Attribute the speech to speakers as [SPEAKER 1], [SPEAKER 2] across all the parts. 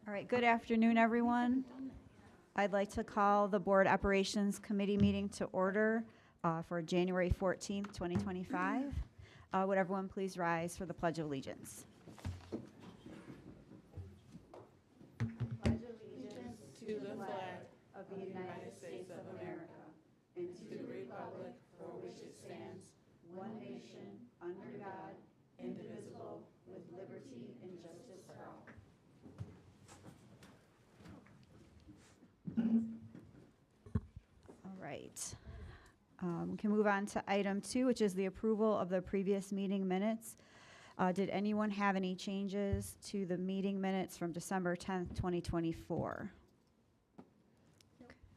[SPEAKER 1] All right, good afternoon, everyone. I'd like to call the Board Operations Committee meeting to order for January 14th, 2025. Would everyone please rise for the Pledge of Allegiance? Pledge allegiance to the flag of the United States of America and to the republic for which it stands, one nation, under God, indivisible, with liberty and justice for all. All right. We can move on to item 2, which is the approval of the previous meeting minutes. Did anyone have any changes to the meeting minutes from December 10th, 2024?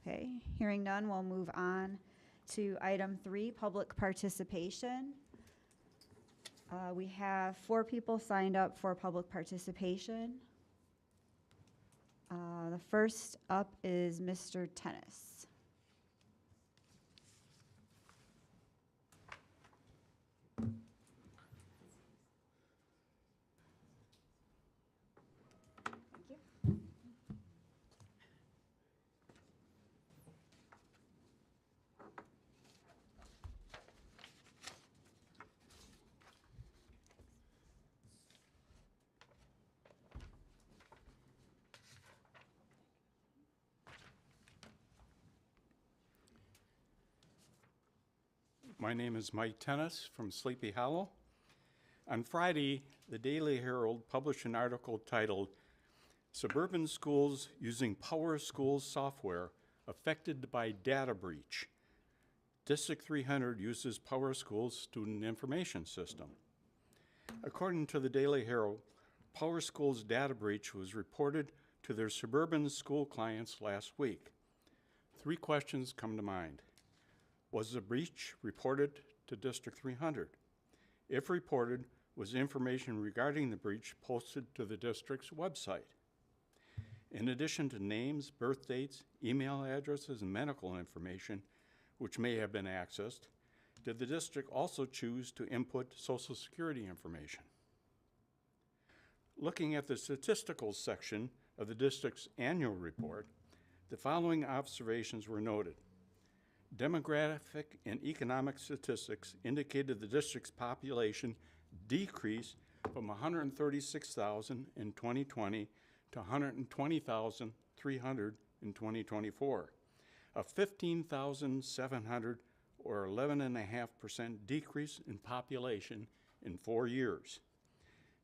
[SPEAKER 1] Okay, hearing none, we'll move on to item 3, public participation. We have 4 people signed up for public participation. The first up is Mr. Tennis. Thank you.
[SPEAKER 2] My name is Mike Tennis from Sleepy Hollow. On Friday, the Daily Herald published an article titled, "Suburban Schools Using PowerSchool Software Affected by Data Breach. District 300 uses PowerSchool's Student Information System." According to the Daily Herald, PowerSchool's data breach was reported to their suburban school clients last week. 3 questions come to mind. Was the breach reported to District 300? If reported, was information regarding the breach posted to the district's website? In addition to names, birth dates, email addresses, and medical information, which may have been accessed, did the district also choose to input Social Security information? Looking at the statistical section of the district's annual report, the following observations were noted. Demographic and economic statistics indicated the district's population decreased from 136,000 in 2020 to 120,300 in 2024, a 15,700 or 11.5% decrease in population in 4 years.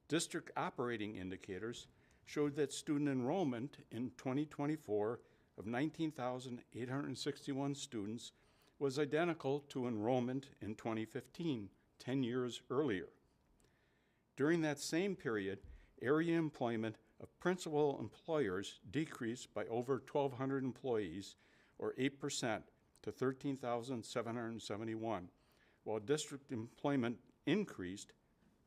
[SPEAKER 2] District operating indicators showed that student enrollment in 2024 of 19,861 students was identical to enrollment in 2015, 10 years earlier. During that same period, area employment of principal employers decreased by over 1,200 employees, or 8%, to 13,771, while district employment increased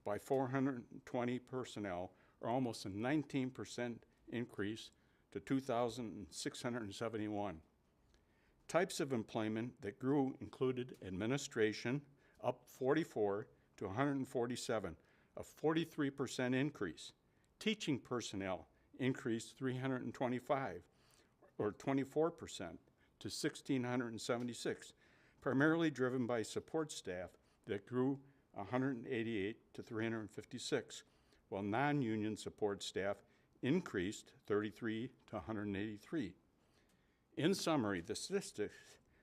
[SPEAKER 2] by 420 personnel, or almost a 19% increase to 2,671. Types of employment that grew included administration, up 44 to 147, a 43% increase. Teaching personnel increased 325, or 24%, to 1,676, primarily driven by support staff that grew 188 to 356, while non-union support staff increased 33 to 183. In summary, the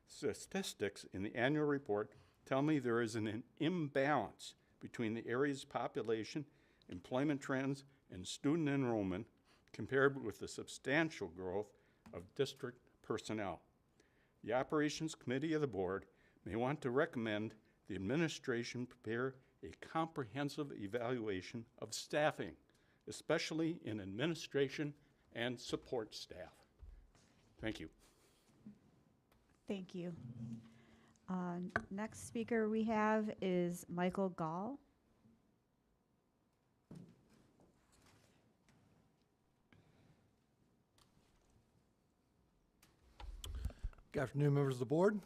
[SPEAKER 2] statistics in the annual report tell me there is an imbalance between the area's population, employment trends, and student enrollment compared with the substantial growth of district personnel. The Operations Committee of the Board may want to recommend the administration prepare a comprehensive evaluation of staffing, especially in administration and support staff. Thank you.
[SPEAKER 1] Thank you. Next speaker we have is Michael Gall.
[SPEAKER 3] Good afternoon, members of the board.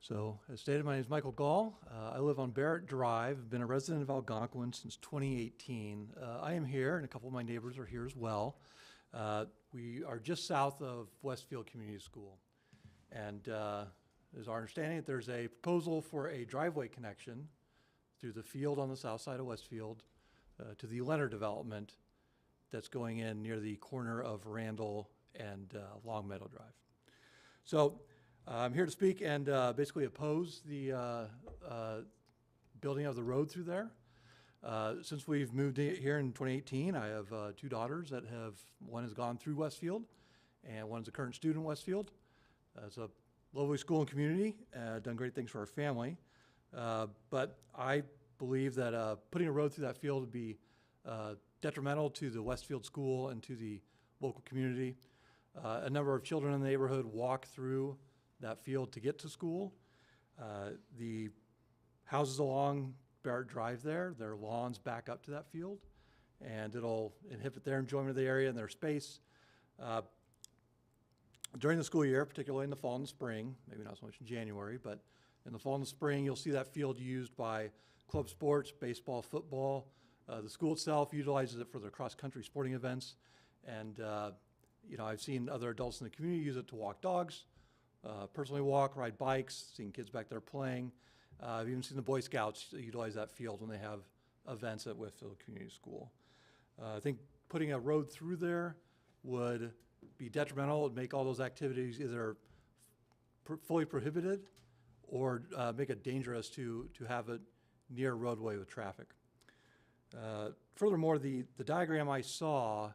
[SPEAKER 3] So, as stated, my name is Michael Gall. I live on Barrett Drive. I've been a resident of Algonquin since 2018. I am here, and a couple of my neighbors are here as well. We are just south of Westfield Community School. And it's our understanding that there's a proposal for a driveway connection through the field on the south side of Westfield to the Leonard development that's going in near the corner of Randall and Long Meadow Drive. So I'm here to speak and basically oppose the building of the road through there. Since we've moved here in 2018, I have two daughters that one has gone through Westfield and one is a current student at Westfield. It's a lovely school and community, done great things for our family. But I believe that putting a road through that field would be detrimental to the Westfield school and to the local community. A number of children in the neighborhood walk through that field to get to school. The houses along Barrett Drive there, their lawns back up to that field, and it'll inhibit their enjoyment of the area and their space. During the school year, particularly in the fall and the spring, maybe not so much in January, but in the fall and the spring, you'll see that field used by club sports, baseball, football. The school itself utilizes it for their cross-country sporting events, and I've seen other adults in the community use it to walk dogs, personally walk, ride bikes, seen kids back there playing. I've even seen the Boy Scouts utilize that field when they have events at Westfield Community School. I think putting a road through there would be detrimental. It would make all those activities either fully prohibited or make it dangerous to have it near a roadway with traffic. Furthermore, the diagram I saw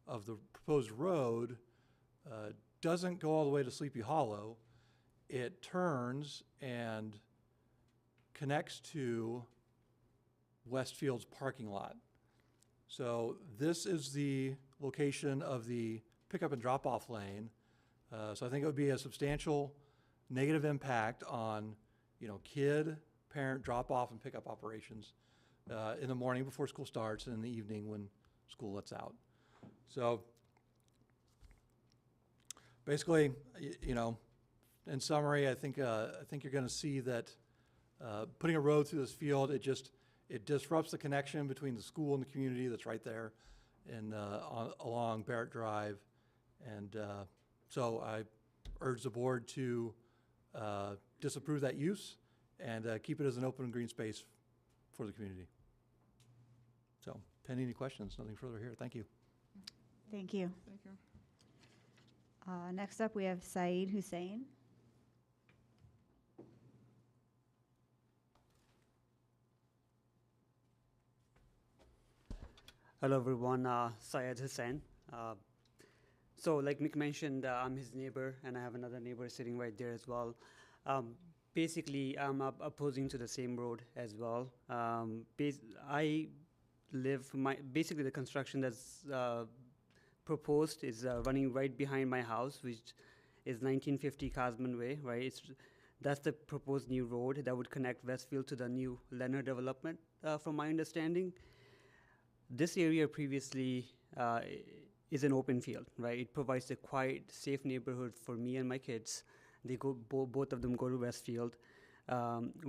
[SPEAKER 3] of the proposed road doesn't go all the way to Sleepy Hollow. It turns and connects to Westfield's parking lot. So this is the location of the pickup and drop-off lane. So I think it would be a substantial negative impact on, kid, parent drop-off and pickup operations in the morning before school starts and in the evening when school lets out. So basically, in summary, I think you're going to see that putting a road through this field, it disrupts the connection between the school and the community that's right there along Barrett Drive. And so I urge the board to disapprove that use and keep it as an open and green space for the community. So, pending any questions, nothing further here. Thank you.
[SPEAKER 1] Thank you.
[SPEAKER 4] Thank you.
[SPEAKER 1] Next up, we have Saeed Hussein.
[SPEAKER 5] Hello everyone, Syed Hussain. So like Mick mentioned, I'm his neighbor and I have another neighbor sitting right there as well. Basically, I'm opposing to the same road as well. Basically the construction that's proposed is running right behind my house, which is 1950 Casman Way, right? That's the proposed new road that would connect Westfield to the new Leonard development, from my understanding. This area previously is an open field, right? It provides a quiet, safe neighborhood for me and my kids. They go, both of them go to Westfield.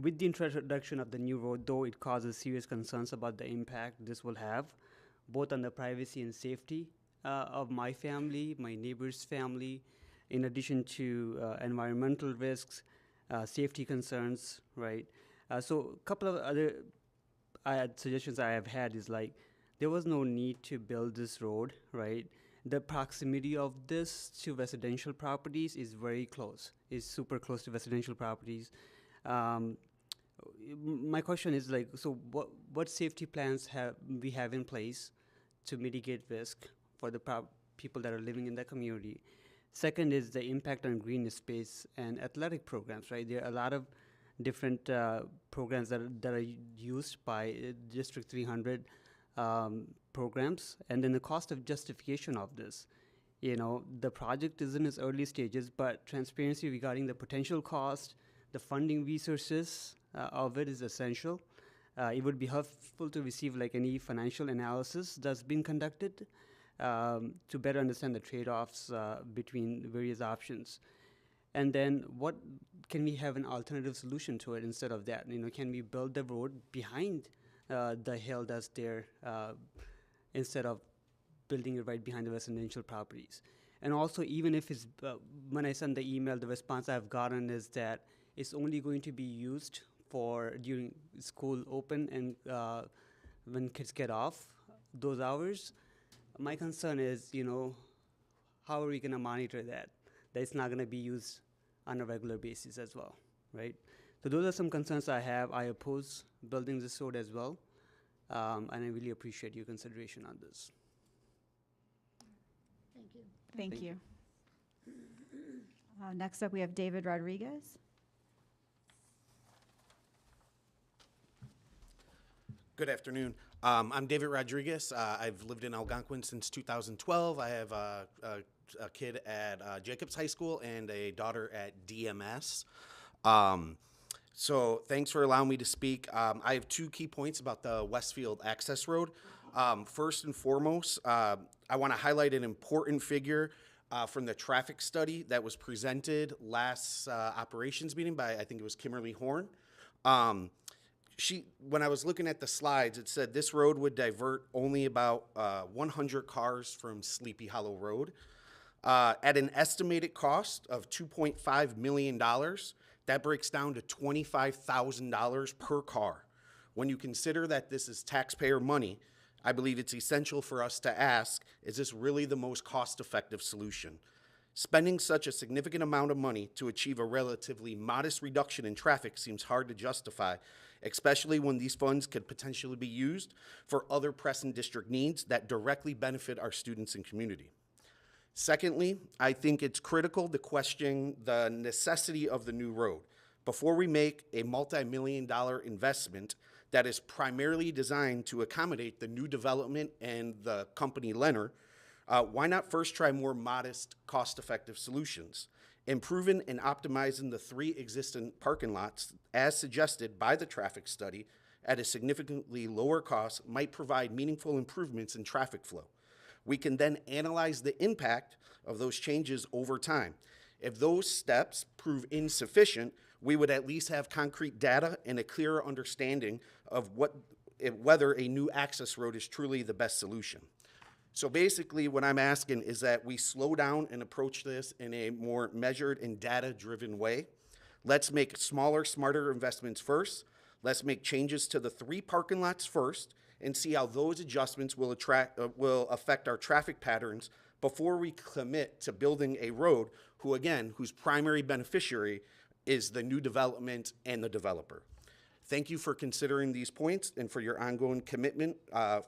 [SPEAKER 5] With the introduction of the new road, though, it causes serious concerns about the impact this will have, both on the privacy and safety of my family, my neighbor's family, in addition to environmental risks, safety concerns, right? So a couple of other suggestions I have had is like, there was no need to build this road, right? The proximity of this to residential properties is very close, is super close to residential properties. My question is like, so what safety plans we have in place to mitigate risk for the people that are living in the community? Second is the impact on green space and athletic programs, right? There are a lot of different programs that are used by District 300 programs, and then the cost of justification of this. The project is in its early stages, but transparency regarding the potential cost, the funding resources of it is essential. It would be helpful to receive like any financial analysis that's been conducted to better understand the trade-offs between various options. And then what can we have an alternative solution to it instead of that? Can we build the road behind the hill that's there instead of building it right behind the residential properties. And also, even if it's, when I send the email, the response I've gotten is that it's only going to be used for during school open and when kids get off those hours. My concern is, how are we gonna monitor that? That it's not gonna be used on a regular basis as well, right? So those are some concerns I have. I oppose building this road as well, and I really appreciate your consideration on this.
[SPEAKER 4] Thank you.
[SPEAKER 1] Thank you. Next up, we have David Rodriguez.
[SPEAKER 6] Good afternoon. I'm David Rodriguez. I've lived in Algonquin since 2012. I have a kid at Jacobs High School and a daughter at DMS. So thanks for allowing me to speak. I have 2 key points about the Westfield Access Road. First and foremost, I want to highlight an important figure from the traffic study that was presented last operations meeting by, I think it was Kimberly Horn. When I was looking at the slides, it said this road would divert only about 100 cars from Sleepy Hollow Road. At an estimated cost of $2.5 million, that breaks down to $25,000 per car. When you consider that this is taxpayer money, I believe it's essential for us to ask, is this really the most cost-effective solution? Spending such a significant amount of money to achieve a relatively modest reduction in traffic seems hard to justify, especially when these funds could potentially be used for other pressing district needs that directly benefit our students and community. Secondly, I think it's critical to question the necessity of the new road. Before we make a multi-million-dollar investment that is primarily designed to accommodate the new development and the company Lennar, why not first try more modest, cost-effective solutions? Improving and optimizing the 3 existing parking lots, as suggested by the traffic study, at a significantly lower cost might provide meaningful improvements in traffic flow. We can then analyze the impact of those changes over time. If those steps prove insufficient, we would at least have concrete data and a clearer understanding of whether a new access road is truly the best solution. So basically what I'm asking is that we slow down and approach this in a more measured and data-driven way. Let's make smaller, smarter investments first. Let's make changes to the 3 parking lots first and see how those adjustments will affect our traffic patterns before we commit to building a road whose primary beneficiary is the new development and the developer. Thank you for considering these points and for your ongoing commitment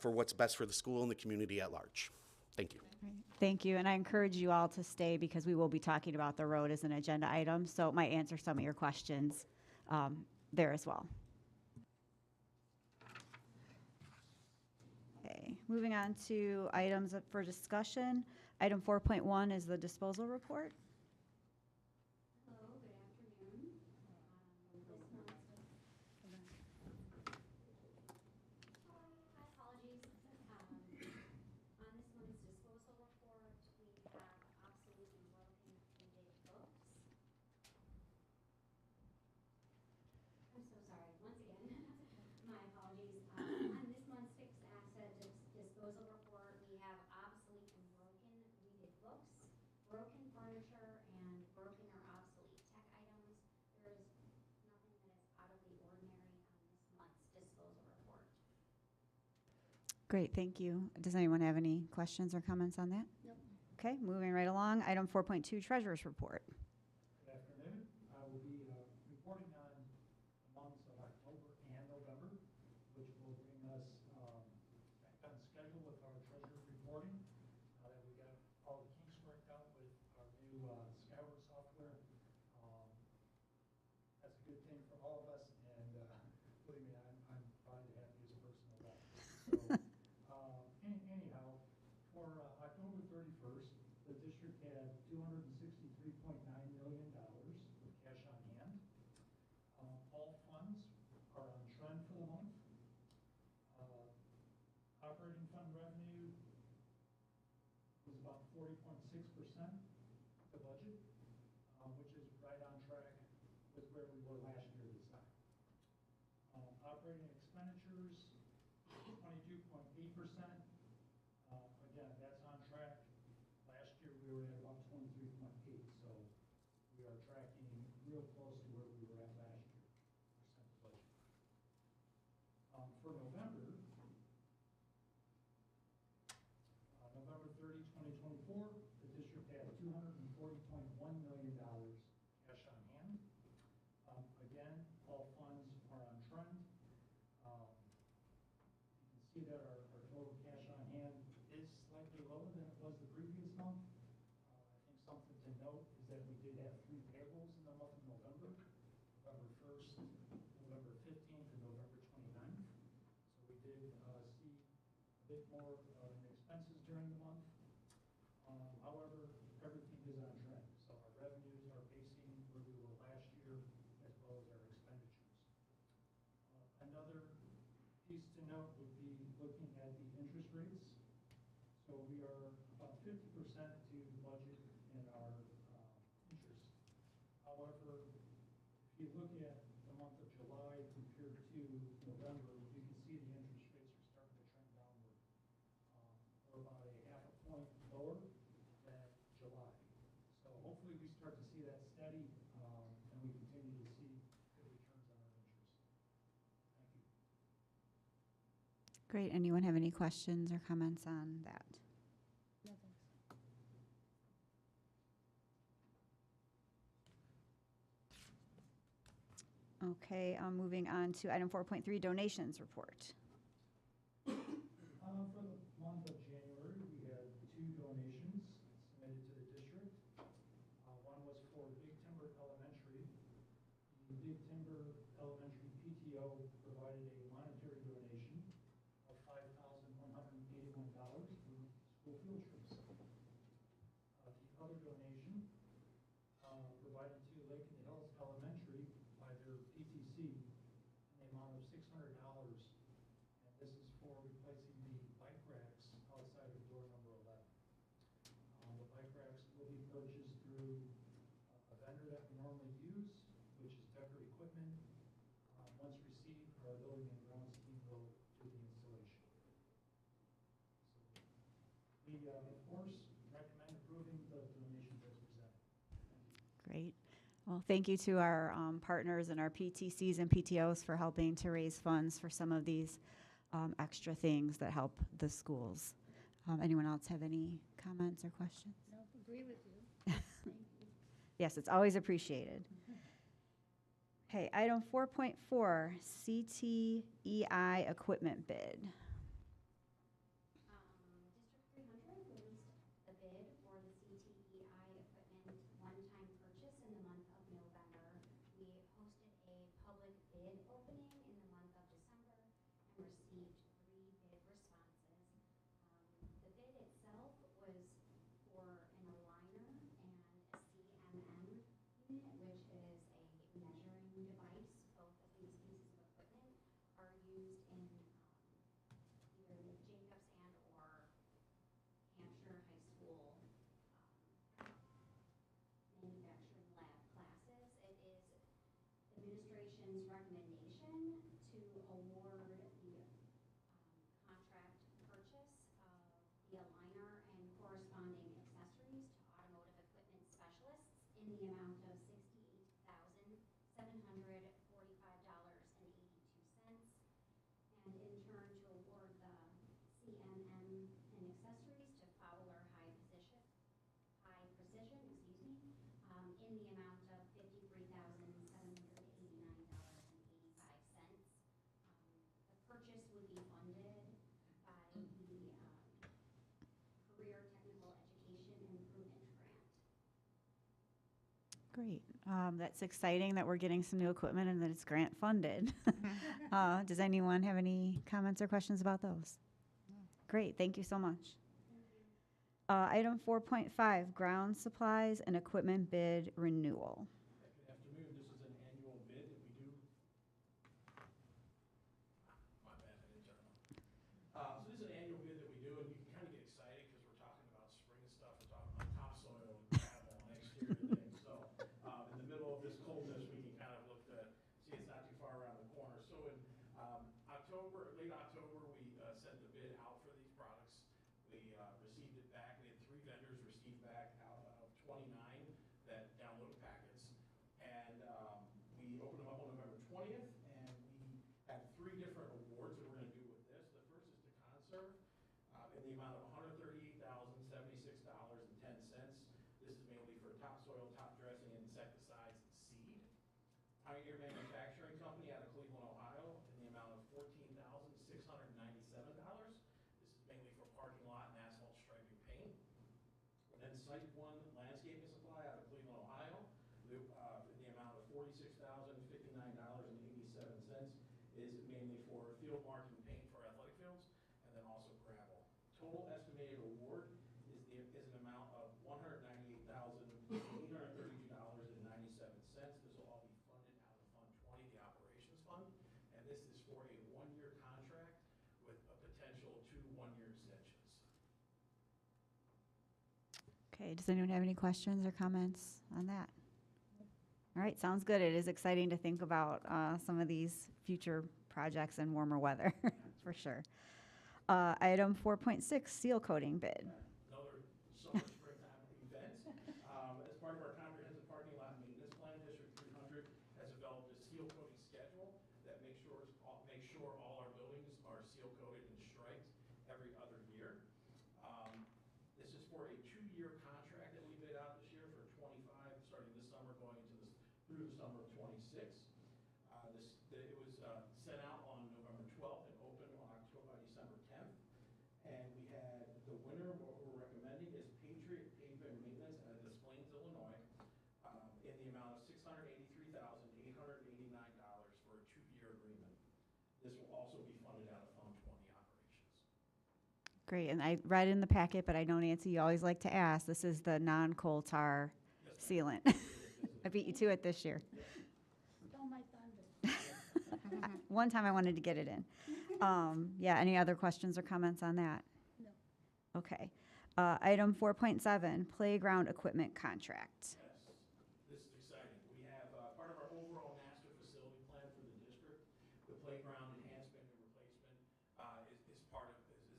[SPEAKER 6] for what's best for the school and the community at large. Thank you.
[SPEAKER 1] Thank you, and I encourage you all to stay because we will be talking about the road as an agenda item, so it might answer some of your questions there as well. Okay, moving on to items for discussion. Item 4.1 is the disposal report.
[SPEAKER 4] Hello, good afternoon. My apologies. On this month's disposal report, we have obsolete and broken dated books. I'm so sorry, once again, my apologies. On this month's fixed asset disposal report, we have obsolete and broken weeded books, broken furniture, and broken or obsolete tech items. There is nothing that is out of the ordinary on this month's disposal report.
[SPEAKER 1] Great, thank you. Does anyone have any questions or comments on that?
[SPEAKER 4] Nope.
[SPEAKER 1] Okay, moving right along. Item 4.2, treasurer's report.
[SPEAKER 3] Good afternoon. I will be reporting on the months of October and November, which will bring us back on schedule with our treasurer reporting. Now that we got all the kinks worked out with our new Skyward software, that's a good thing for all of us, and believe me, I'm probably the happiest person of all. So, anyhow, for October 31st, the district had $263.9 million of cash on hand. All funds are on trend for the month. Operating fund revenue was about 40.6% of the budget, which is right on track with where we were last year this time. Operating expenditures, 22.8%. Again, that's
[SPEAKER 7] we are tracking real close to where we were at last year, percent of budget. For November, November 30, 2024, the district had $240.1 million cash on hand. Again, all funds are on trend. You can see that our total cash on hand is slightly lower than it was the previous month. I think something to note is that we did have 3 payrolls in the month of November, November 1st, November 15th, and November 29th. So we did see a bit more in expenses during the month. However, everything is on trend. So our revenues are pacing where we were last year, as well as our expenditures. Another piece to note would be looking at the interest rates. So we are about 50% to the budget in our interest. However, if you look at the month of July compared to November, you can see the interest rates are starting to trend downward. We're about a half a point lower than July. So hopefully we start to see that steady and we continue to see good returns on our interest. Thank you.
[SPEAKER 1] Great. Anyone have any questions or comments on that? Okay, moving on to item 4.3, donations report.
[SPEAKER 7] For the month of January, we had 2 donations submitted to the district. One was for Big Timber Elementary. The Big Timber Elementary PTO provided a monetary donation of $5,181 for school field trips. The other donation provided to Lake in the Hills Elementary by their PTC in the amount of $600. And this is for replacing the bike racks outside of door number 11. The bike racks will be purchased through a vendor that we normally use, which is Decker Equipment. Once received, our building and grounds team will do the installation. So we, of course, recommend approving the donations as presented.
[SPEAKER 1] Great. Well, thank you to our partners and our PTCs and PTOs for helping to raise funds for some of these extra things that help the schools. Anyone else have any comments or questions?
[SPEAKER 8] No, agree with you. Thank you.
[SPEAKER 1] Yes, it's always appreciated. Okay, item 4.4, CTEI equipment bid.
[SPEAKER 4] District 300 released the bid for the CTEI equipment one-time purchase in the month of November. We hosted a public bid opening in the month of December and received 3 bid responses. The bid itself was for an aligner and a CMM unit, which is a measuring device. Both of these pieces of equipment are used in either the Jacobs and or Hampshire High School manufacturing lab classes. It is administration's recommendation to award the contract purchase of the aligner and corresponding accessories to automotive equipment specialists in the amount of $68,745.82, and in turn to award the CMM and accessories to Fowler High Precision, in the amount of $53,789.85. The purchase would be funded by the Career Technical Education Improvement Grant.
[SPEAKER 1] Great. That's exciting that we're getting some new equipment and that it's grant funded. Does anyone have any comments or questions about those? Great, thank you so much. Item 4.5, ground supplies and equipment bid renewal.
[SPEAKER 7] Good afternoon. This is an annual bid that we do. My bad, I didn't turn it on. So this is an annual bid that we do, and you can kind of get excited because we're talking about spring stuff. We're talking about topsoil and gravel and exterior things. So in the middle of this coldness, we can kind of look to see it's not too far around the corner. So in late October, we sent the bid out for these products. We received it back. We had 3 vendors receive back out of 29 that downloaded packets.
[SPEAKER 9] Pioneer Manufacturing Company out of Cleveland, Ohio, in the amount of $14,697. This is mainly for parking lot and asphalt striping paint. And then Site One Landscaping Supply out of Cleveland, Ohio, in the amount of $46,059.87 is mainly for field marking paint for athletic fields, and then also gravel. Total estimated award is an amount of $198,832.97. This will all be funded out of Fund 20, the Operations Fund, and this is for a one-year contract with a potential 2 one-year extensions.
[SPEAKER 1] Okay, does anyone have any questions or comments on that? All right, sounds good. It is exciting to think about some of these future projects in warmer weather, for sure. Item 4.6, seal coating bid.
[SPEAKER 9] Another summer springtime event. As part of our comprehensive parking lot maintenance plan, District 300 has developed a seal coating schedule that makes sure all our buildings are seal coated and striped every other year. This is for a 2-year contract that we bid out this year for 25, starting this summer, going into through the summer of 26. It was sent out on November 12th and opened on December 10th. And we had the winner. What we're recommending is Patriot Pavement Maintenance out of Des Plaines, Illinois, in the amount of $683,889 for a 2-year agreement. This will also be funded out of Fund 20 operations.
[SPEAKER 1] Great, and I read in the packet, but I know, Nancy, you always like to ask, this is the non-coal tar sealant. I beat you to it this year.
[SPEAKER 8] Stole my thunder.
[SPEAKER 1] One time I wanted to get it in. Yeah, any other questions or comments on that?
[SPEAKER 8] No.
[SPEAKER 1] Okay. Item 4.7, playground equipment contract.
[SPEAKER 9] Yes, this is exciting. We have part of our overall master facility plan for the district. The playground enhancement and replacement is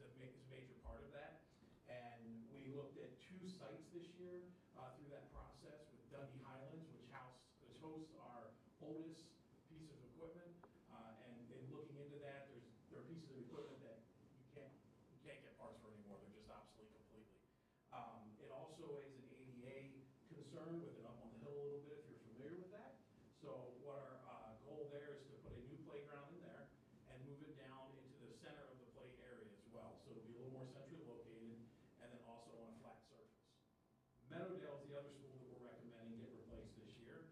[SPEAKER 9] a major part of that. And we looked at 2 sites this year through that process with Dundee Highlands, which hosts our oldest piece of equipment. And in looking into that, there are pieces of equipment that you can't get parts for anymore. They're just obsolete completely. It also is an ADA concern with it up on the hill a little bit, if you're familiar with that. So what our goal there is to put a new playground in there and move it down into the center of the play area as well. So it'll be a little more centrally located and then also on a flat surface. Meadowdale is the other school that we're recommending get replaced this year.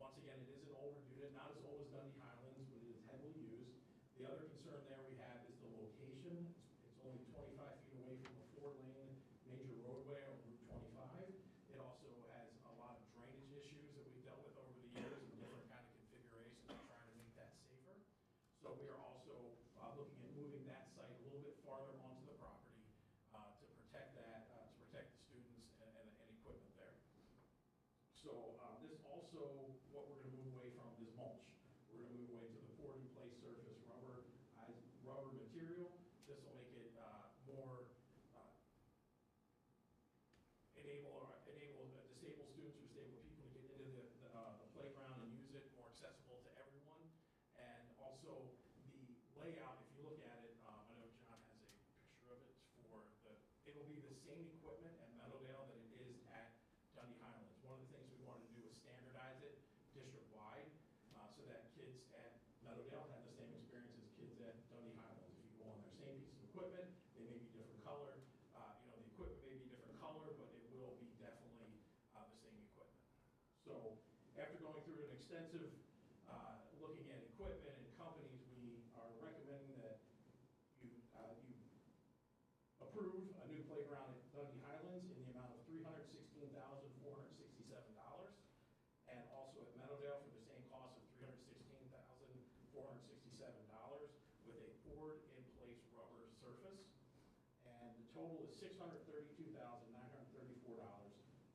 [SPEAKER 9] Once again, it is an older unit, not as old as Dundee Highlands, but it is heavily used. The other concern there we have is the location. It's only 25 feet away from a 4-lane major roadway on Route 25. It also has a lot of drainage issues that we've dealt with over the years and different kind of configurations to try to make that safer. So we are also looking at moving that site a little bit farther onto the property to protect the students and equipment there. So this also, what we're going to move away from is mulch. We're going to move away to the poured-in-place surface rubber material. This will make it more enable disabled students or disabled people to get into the playground and use it, more accessible to everyone. And also the layout, if you look at it, I know John has a picture of it. It'll be the same equipment at Meadowdale that it is at Dundee Highlands. One of the things we wanted to do is standardize it district-wide so that kids at Meadowdale have the same experience as kids at Dundee Highlands. If you go on their same piece of equipment, they may be different color. The equipment may be different color, but it will be definitely the same equipment. So after going through an extensive looking at equipment and companies, we are recommending that you approve a new playground at Dundee Highlands in the amount of $316,467, and also at Meadowdale for the same cost of $316,467 with a poured-in-place rubber surface. And the total is $632,934,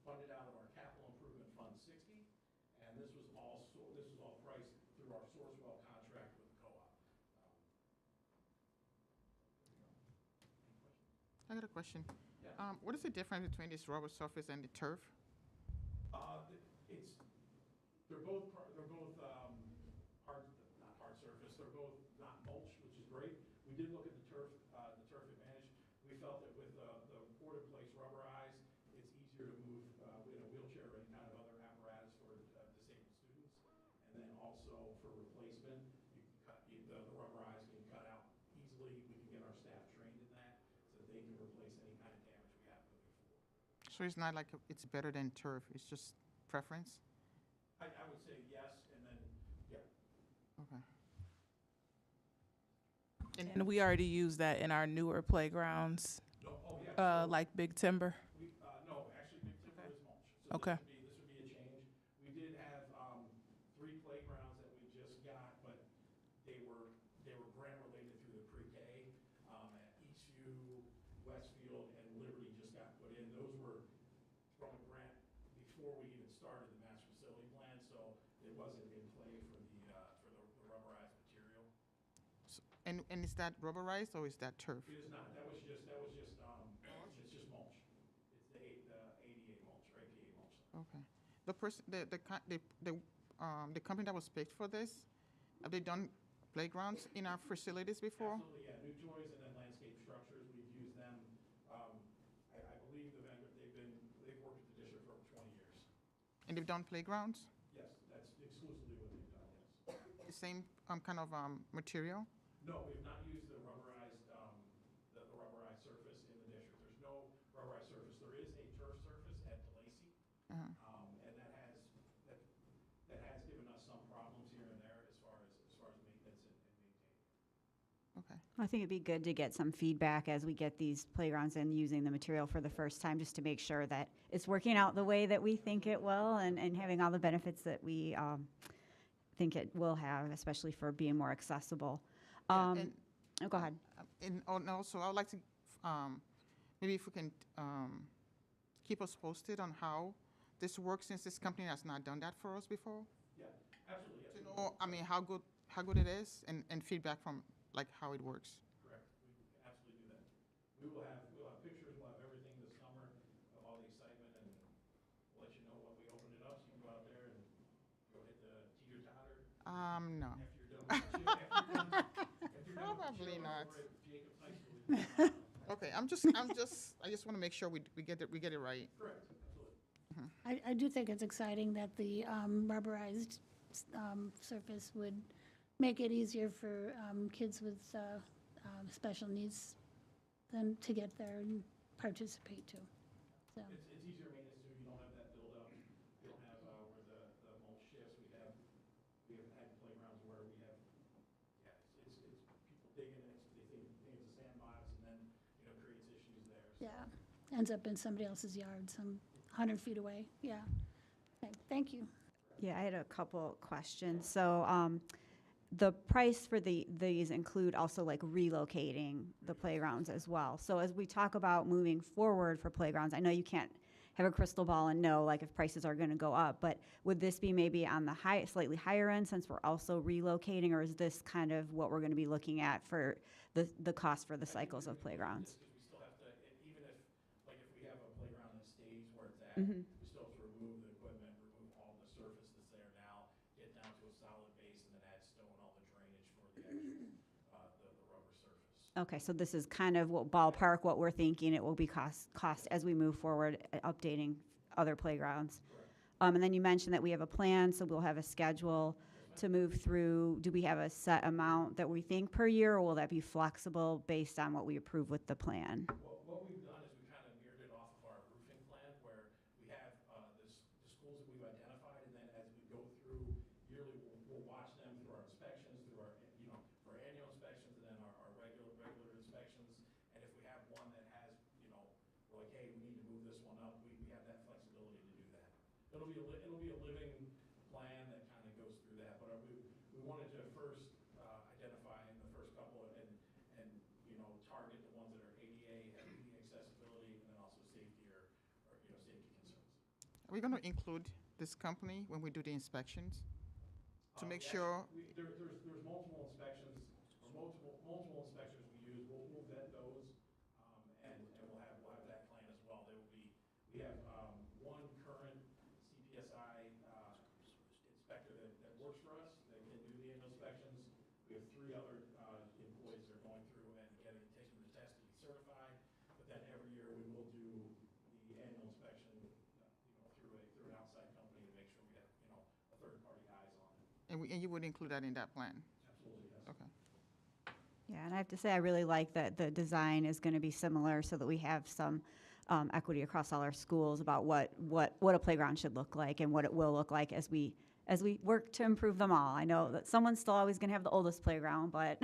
[SPEAKER 9] funded out of our Capital Improvement Fund 60. And this was all priced through our Sourcewell contract with the co-op.
[SPEAKER 10] I got a question.
[SPEAKER 9] Yeah.
[SPEAKER 10] What is the difference between this rubber surface and the turf?
[SPEAKER 9] They're both not hard surface. They're both not mulch, which is great. We did look at the turf advantage. We felt that with the poured-in-place rubberized, it's easier to move in a wheelchair or any kind of other apparatus for disabled students. And then also for replacement. You can cut, the rubberized can cut out easily. We can get our staff trained in that so that they can replace any kind of damage we have moving forward.
[SPEAKER 10] So it's not like it's better than turf, it's just preference?
[SPEAKER 9] I would say yes, and then, yeah.
[SPEAKER 10] Okay.
[SPEAKER 11] And we already use that in our newer playgrounds,
[SPEAKER 9] No, oh, yeah.
[SPEAKER 11] like Big Timber.
[SPEAKER 9] No, actually, Big Timber is mulch. So
[SPEAKER 11] Okay.
[SPEAKER 9] this would be a change. We did have, 3 playgrounds that we just got, but they were grant related through the pre-K, at Eastview, Westfield, and Liberty just got put in. Those were from a grant before we even started the master facility plan, so it wasn't in play for the rubberized material.
[SPEAKER 10] And is that rubberized or is that turf?
[SPEAKER 9] It is not. That was just, it's just mulch. It's the ADA mulch, or APA mulch.
[SPEAKER 10] Okay. The company that was picked for this, have they done playgrounds in our facilities before?
[SPEAKER 9] Absolutely, yeah. New Toys and then Landscape Structures, we've used them. I believe the vendor, they've worked with the district for over 20 years.
[SPEAKER 10] And they've done playgrounds?
[SPEAKER 9] Yes, that's exclusively what they've done, yes.
[SPEAKER 10] The same kind of material?
[SPEAKER 9] No, we've not used the rubberized, the rubberized surface in the district. There's no rubberized surface. There is a turf surface at DeLacy.
[SPEAKER 10] Uh-huh.
[SPEAKER 9] And that has given us some problems here and there as far as maintenance and maintaining.
[SPEAKER 10] Okay.
[SPEAKER 1] I think it'd be good to get some feedback as we get these playgrounds in using the material for the first time, just to make sure that it's working out the way that we think it will and having all the benefits that we think it will have, especially for being more accessible.
[SPEAKER 10] And-
[SPEAKER 1] Go ahead.
[SPEAKER 10] And also, I would like to, maybe if we can keep us posted on how this works, since this company has not done that for us before.
[SPEAKER 9] Yeah, absolutely, yes.
[SPEAKER 10] To know, I mean, how good it is, and feedback from, like, how it works.
[SPEAKER 9] Correct. We can absolutely do that. We'll have pictures, we'll have everything this summer of all the excitement, and we'll let you know when we open it up, so you can go out there and go hit the teeter-totter.
[SPEAKER 10] No.
[SPEAKER 9] After you're done with the chill,
[SPEAKER 10] Probably not.
[SPEAKER 9] over at Jacobs High School.
[SPEAKER 10] Okay, I just want to make sure we get it right.
[SPEAKER 9] Correct, absolutely.
[SPEAKER 8] I do think it's exciting that the rubberized surface would make it easier for kids with special needs than to get there and participate too. So,
[SPEAKER 9] It's easier maintenance too, you don't have that buildup, you don't have where the mulch shifts, we have had playgrounds where we have, it's people digging it, they think it's a sandbox, and then, creates issues there. So.
[SPEAKER 8] yeah, ends up in somebody else's yard, some 100 feet away, yeah. Okay, thank you.
[SPEAKER 1] Yeah, I had a couple questions. So the price for these include also like relocating the playgrounds as well. So as we talk about moving forward for playgrounds, I know you can't have a crystal ball and know like if prices are going to go up, but would this be maybe on the slightly higher end since we're also relocating, or is this kind of what we're going to be looking at for the cost for the cycles of playgrounds?
[SPEAKER 9] Because we still have to, even if, like if we have a playground that stays where it's at,
[SPEAKER 1] Mhm.
[SPEAKER 9] we still have to remove the equipment, remove all the surface that's there now, get down to a solid base, and then add stone, all the drainage for the actual, the rubber surface.
[SPEAKER 1] Okay, so this is kind of what ballpark what we're thinking it will be cost as we move forward, updating other playgrounds. And then you mentioned that we have a plan, so we'll have a schedule to move through. Do we have a set amount that we think per year, or will that be flexible based on what we approve with the plan?
[SPEAKER 9] Well, what we've done is we kind of mirrored it off of our roofing plan, where we have the schools that we've identified, and then as we go through yearly, we'll watch them through our inspections, through our, for our annual inspections, and then our regular inspections. And if we have one that has, we're like, hey, we need to move this one up, we have that flexibility to do that. It'll be a living plan that kind of goes through that, but we wanted to first identify in the first couple and target the ones that are ADA, have accessibility, and then also safety or safety concerns.
[SPEAKER 10] Are we going to include this company when we do the inspections? To make
[SPEAKER 9] Yes,
[SPEAKER 10] sure,
[SPEAKER 9] There's multiple inspections, or multiple inspectors we use, we'll vet those, and we'll have that plan as well. There will be, we have one current CPSI inspector that works for us, that can do the annual inspections. We have 3 other employees that are going through and taking the test to be certified. But then every year we will do the annual inspection, through an outside company to make sure we have, a third-party eyes on it.
[SPEAKER 10] And you would include that in that plan?
[SPEAKER 9] Absolutely, yes.
[SPEAKER 10] Okay.
[SPEAKER 1] Yeah, and I have to say, I really like that the design is going to be similar so that we have some equity across all our schools about what a playground should look like and what it will look like as we work to improve them all. I know that someone's still always going to have the oldest playground, but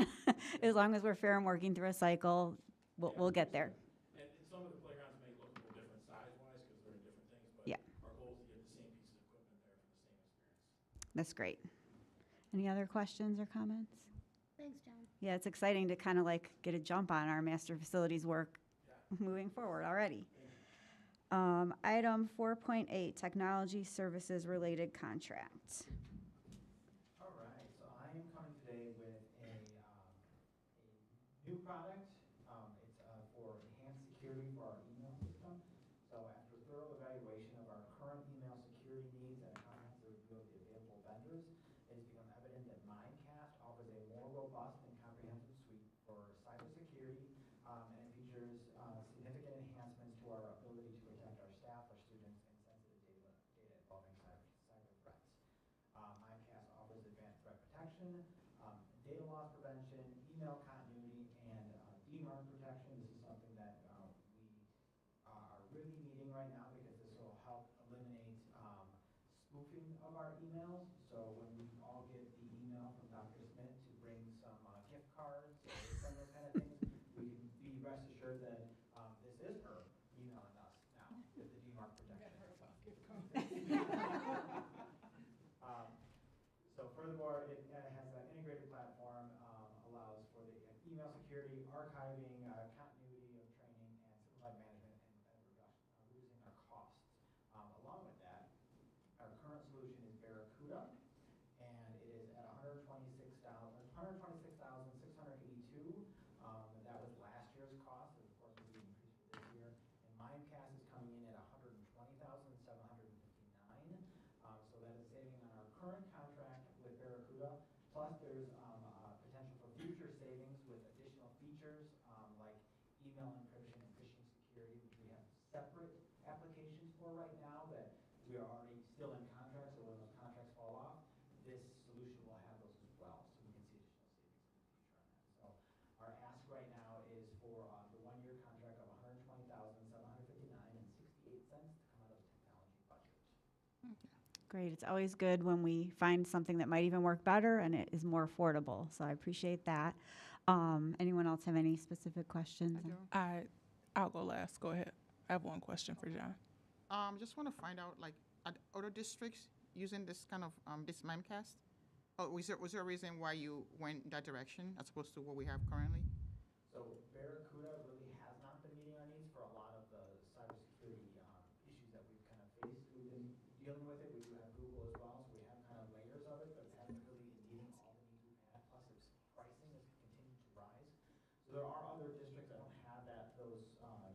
[SPEAKER 1] as long as we're fair and working through a cycle, we'll get there.
[SPEAKER 9] And some of the playgrounds may look a little different size-wise because they're in different things, but
[SPEAKER 1] Yeah.
[SPEAKER 9] our goal is to get the same pieces of equipment there for the same experience.
[SPEAKER 1] That's great. Any other questions or comments?
[SPEAKER 8] Thanks, John.
[SPEAKER 1] Yeah, it's exciting to kind of like get a jump on our master facilities work moving forward already. Item 4.8, technology services related contract.
[SPEAKER 12] All right, so I am coming today with a new product. It's for enhanced security for our email system. So after thorough evaluation of our current email security needs and a comprehensive review of the available vendors, it has become evident that Mimecast offers a more robust and comprehensive suite for cybersecurity, and it features significant enhancements to our ability to protect our staff, our students, and sensitive data involving cyber threats. Mimecast offers advanced threat protection, data loss prevention, email continuity, and DMARC protection. This is something that we are really needing right now because this will help eliminate spoofing of our emails. So when we all get the email from Dr. Smith to bring some gift cards or some of those kind of things, we can be rest assured that this is her emailing us now with the DMARC protection. So furthermore, it has an integrated platform, allows for the email security, archiving, continuity of training, and simplified management, and reducing our costs. Along with that, our current solution is Barracuda, and it is at $126,682. That was last year's cost, and of course will be increased for this year. And Mimecast is coming in at $120,759. So that is saving on our current contract with Barracuda. Plus, there's potential for future savings with additional features like email encryption and phishing security, which we have separate applications for right now that we are already still in contract. So when those contracts fall off, this solution will have those as well. So we can see additional savings in the future on that. So our ask right now is for the one-year contract of $120,759.68 to come out of the technology budget.
[SPEAKER 1] Great. It's always good when we find something that might even work better and it is more affordable. So I appreciate that. Anyone else have any specific questions?
[SPEAKER 10] I do.
[SPEAKER 11] I'll go last. Go ahead. I have one question for John.
[SPEAKER 10] Just want to find out, like, are other districts using this kind of, this Mimecast? Oh, was there a reason why you went that direction as opposed to what we have currently?
[SPEAKER 12] So Barracuda really has not been meeting our needs for a lot of the cybersecurity issues that we've kind of faced. We've been dealing with it. We do have Google as well, so we have kind of layers of it, but it hasn't really been meeting all the needs we've had. Plus, its pricing has continued to rise. So there are other districts. I don't have those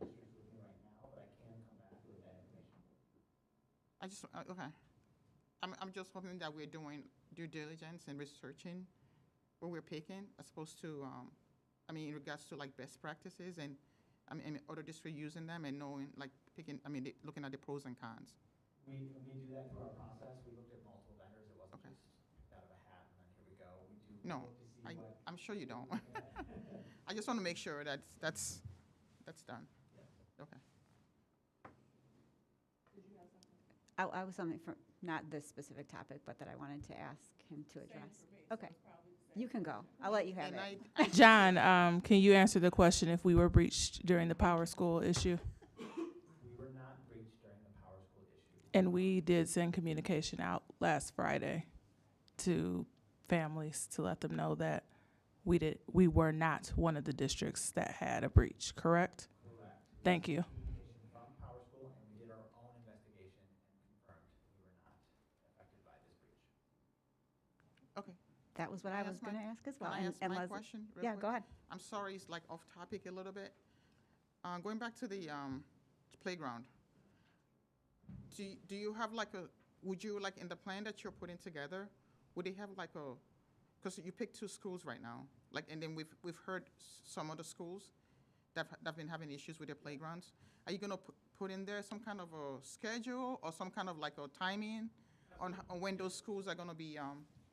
[SPEAKER 12] districts with me right now, but I can come back with that information.
[SPEAKER 10] I just, okay. I'm just hoping that we're doing due diligence and researching what we're picking as opposed to, in regards to like best practices and, other districts using them and knowing, like picking, looking at the pros and cons.
[SPEAKER 12] We do that through our process. We looked at multiple vendors. It wasn't
[SPEAKER 10] Okay.
[SPEAKER 12] just out of a hat and then here we go. We do
[SPEAKER 10] No,
[SPEAKER 12] look to see what.
[SPEAKER 10] I'm sure you don't. I just want to make sure that's done. Okay.
[SPEAKER 1] I was something for, not this specific topic, but that I wanted to ask him to address. Okay. You can go. I'll let you have
[SPEAKER 10] And
[SPEAKER 1] it.
[SPEAKER 11] John, can you answer the question if we were breached during the Power School issue?
[SPEAKER 12] We were not breached during the Power School issue.
[SPEAKER 11] And we did send communication out last Friday to families to let them know that we were not one of the districts that had a breach, correct?
[SPEAKER 12] Correct.
[SPEAKER 11] Thank you.
[SPEAKER 12] Communication from Power School, and we did our own investigation and confirmed we were not affected by this breach.
[SPEAKER 10] Okay.
[SPEAKER 1] That was what
[SPEAKER 10] Can
[SPEAKER 1] I
[SPEAKER 10] I
[SPEAKER 1] was
[SPEAKER 10] ask my-
[SPEAKER 1] going to ask as well.
[SPEAKER 10] Can I ask
[SPEAKER 1] And
[SPEAKER 10] my
[SPEAKER 1] Leslie-
[SPEAKER 10] question real
[SPEAKER 1] Yeah,
[SPEAKER 10] quick?
[SPEAKER 1] go ahead.
[SPEAKER 10] I'm sorry, it's like off topic a little bit. Going back to the playground, do you have like would you like in the plan that you're putting together, would they have like because you picked 2 schools right now, like, and then we've heard some other schools that have been having issues with their playgrounds. Are you gonna put in there some kind of a schedule or some kind of like a timing on when those schools are gonna be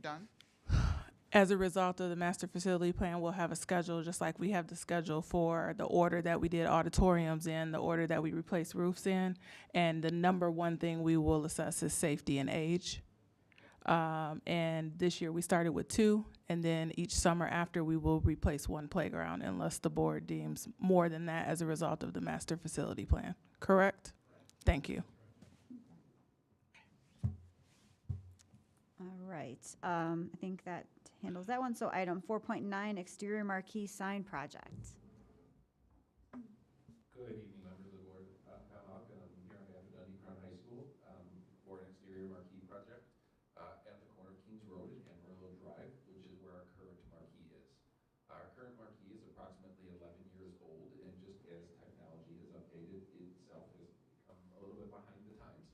[SPEAKER 10] done?
[SPEAKER 11] As a result of the master facility plan, we'll have a schedule, just like we have the schedule for the order that we did auditoriums in, the order that we replaced roofs in, and the number one thing we will assess is safety and age. And this year we started with 2, and then each summer after we will replace 1 playground unless the board deems more than that as a result of the master facility plan. Correct? Thank you.
[SPEAKER 1] All right, I think that handles that one. So item 4.9, exterior marquee sign project.
[SPEAKER 13] Good evening, members of the board. Kyle Hawk, and I'm here on behalf of Dundee Crown High School for an exterior marquee project at the corner of Kings Road and Amarillo Drive, which is where our current marquee is. Our current marquee is approximately 11 years old, and just as technology has updated, itself has become a little bit behind the times.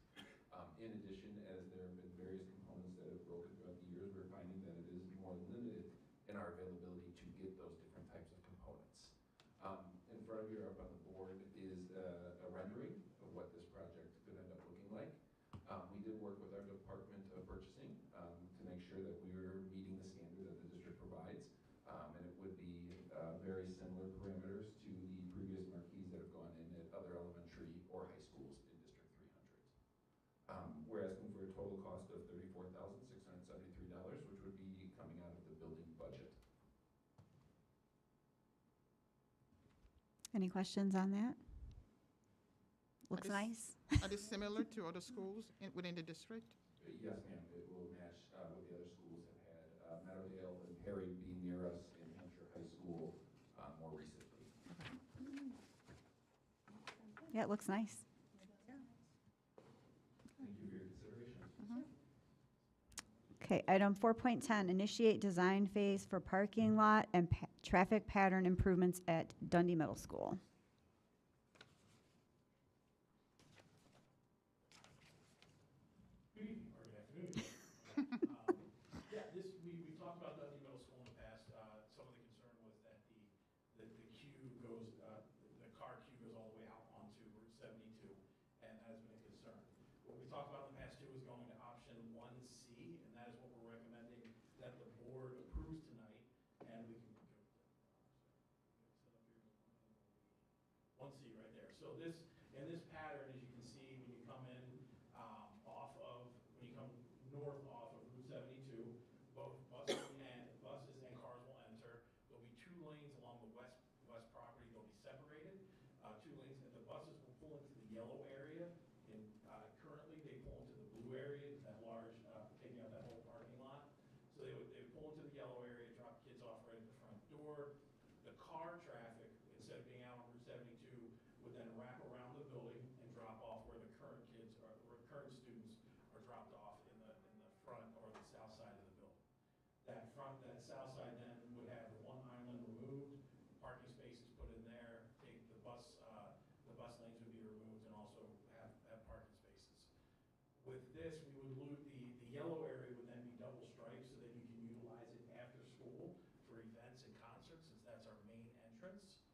[SPEAKER 13] In addition, as there have been various components that have broken throughout the years, we're finding that it is more limited in our availability to get those different types of components. In front of you up on the board is a rendering of what this project could end up looking like. We did work with our Department of Purchasing to make sure that we were meeting the standard that the district provides, and it would be very similar parameters to the previous marquees that have gone in at other elementary or high schools in District 300. We're asking for a total cost of $34,673, which would be coming out of the building budget.
[SPEAKER 1] Any questions on that? Looks
[SPEAKER 10] this-
[SPEAKER 1] nice.
[SPEAKER 10] Are they similar to other schools within the district?
[SPEAKER 13] Yes, ma'am. It will match what the other schools have had. Meadowdale and Perry being near us in Hampshire High School more recently.
[SPEAKER 1] Yeah, it looks nice.
[SPEAKER 13] Thank you for your consideration.
[SPEAKER 1] Okay, item 4.10, initiate design phase for parking lot and traffic pattern improvements at Dundee Middle School.
[SPEAKER 9] Good evening, or good afternoon. Yeah, we talked about Dundee Middle School in the past. Some of the concern was that the queue goes, the car queue goes all the way out onto Route 72, and that has been a concern. What we talked about in the past too is going to option 1C, and that is what we're recommending that the board approves tonight, and we can go. 1C right there. So in this pattern, as you can see, when you come in when you come north off of Route 72, both buses and cars will enter. There'll be 2 lanes along the west property. They'll be separated, 2 lanes, and the buses will pull into the yellow area. And currently, they pull into the blue area, that large, taking out that whole parking lot. So they would pull into the yellow area, drop kids off right at the front door. The car traffic, instead of being out on Route 72, would then wrap around the building and drop off where the current kids are, where current students are dropped off in the front or the south side of the building. That south side then would have 1 island removed, parking spaces put in there, the bus lanes would be removed and also have parking spaces. With this, we would lose the yellow area would then be double striped so that you can utilize it after school for events and concerts, since that's our main entrance.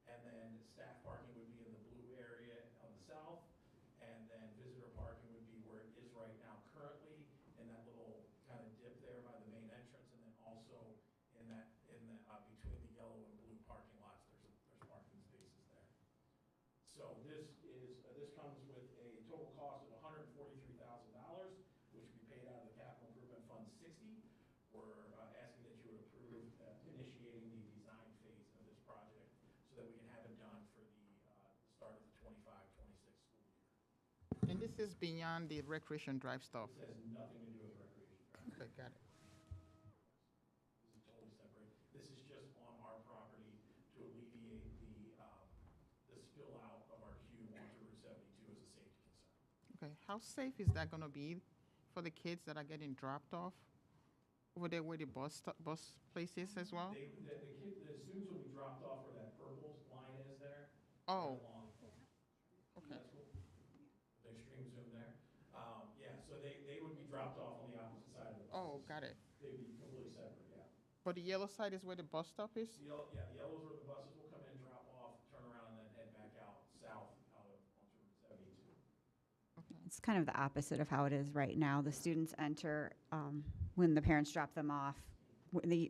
[SPEAKER 9] And then staff parking would be in the blue area on the south, and then visitor parking would be where it is right now currently, in that little kind of dip there by the main entrance, and then also in the between the yellow and blue parking lots, there's parking spaces there. So this comes with a total cost of $143,000, which will be paid out of the Capital Improvement Fund 60. We're asking that you would approve initiating the design phase of this project so that we can have it done for the start of the 25-26 school year.
[SPEAKER 10] And this is beyond the recreation drive stuff?
[SPEAKER 9] This has nothing to do with recreation drive.
[SPEAKER 10] Okay, got it.
[SPEAKER 9] This is totally separate. This is just on our property to alleviate the spill out of our queue onto Route 72 as a safety concern.
[SPEAKER 10] Okay, how safe is that gonna be for the kids that are getting dropped off over there where the bus place is as well?
[SPEAKER 9] The students will be dropped off where that purple line is there.
[SPEAKER 10] Oh,
[SPEAKER 9] Along.
[SPEAKER 10] okay.
[SPEAKER 9] That's cool. The extreme zoom there. Yeah, so they would be dropped off on the opposite side of the bus.
[SPEAKER 10] Oh, got it.
[SPEAKER 9] They'd be completely separate, yeah.
[SPEAKER 10] But the yellow side is where the bus stop is?
[SPEAKER 9] The yellow is where the buses will come in, drop off, turn around, and then head back out south onto Route 72.
[SPEAKER 10] Okay.
[SPEAKER 1] It's kind of the opposite of how it is right now. The students enter when the parents drop them off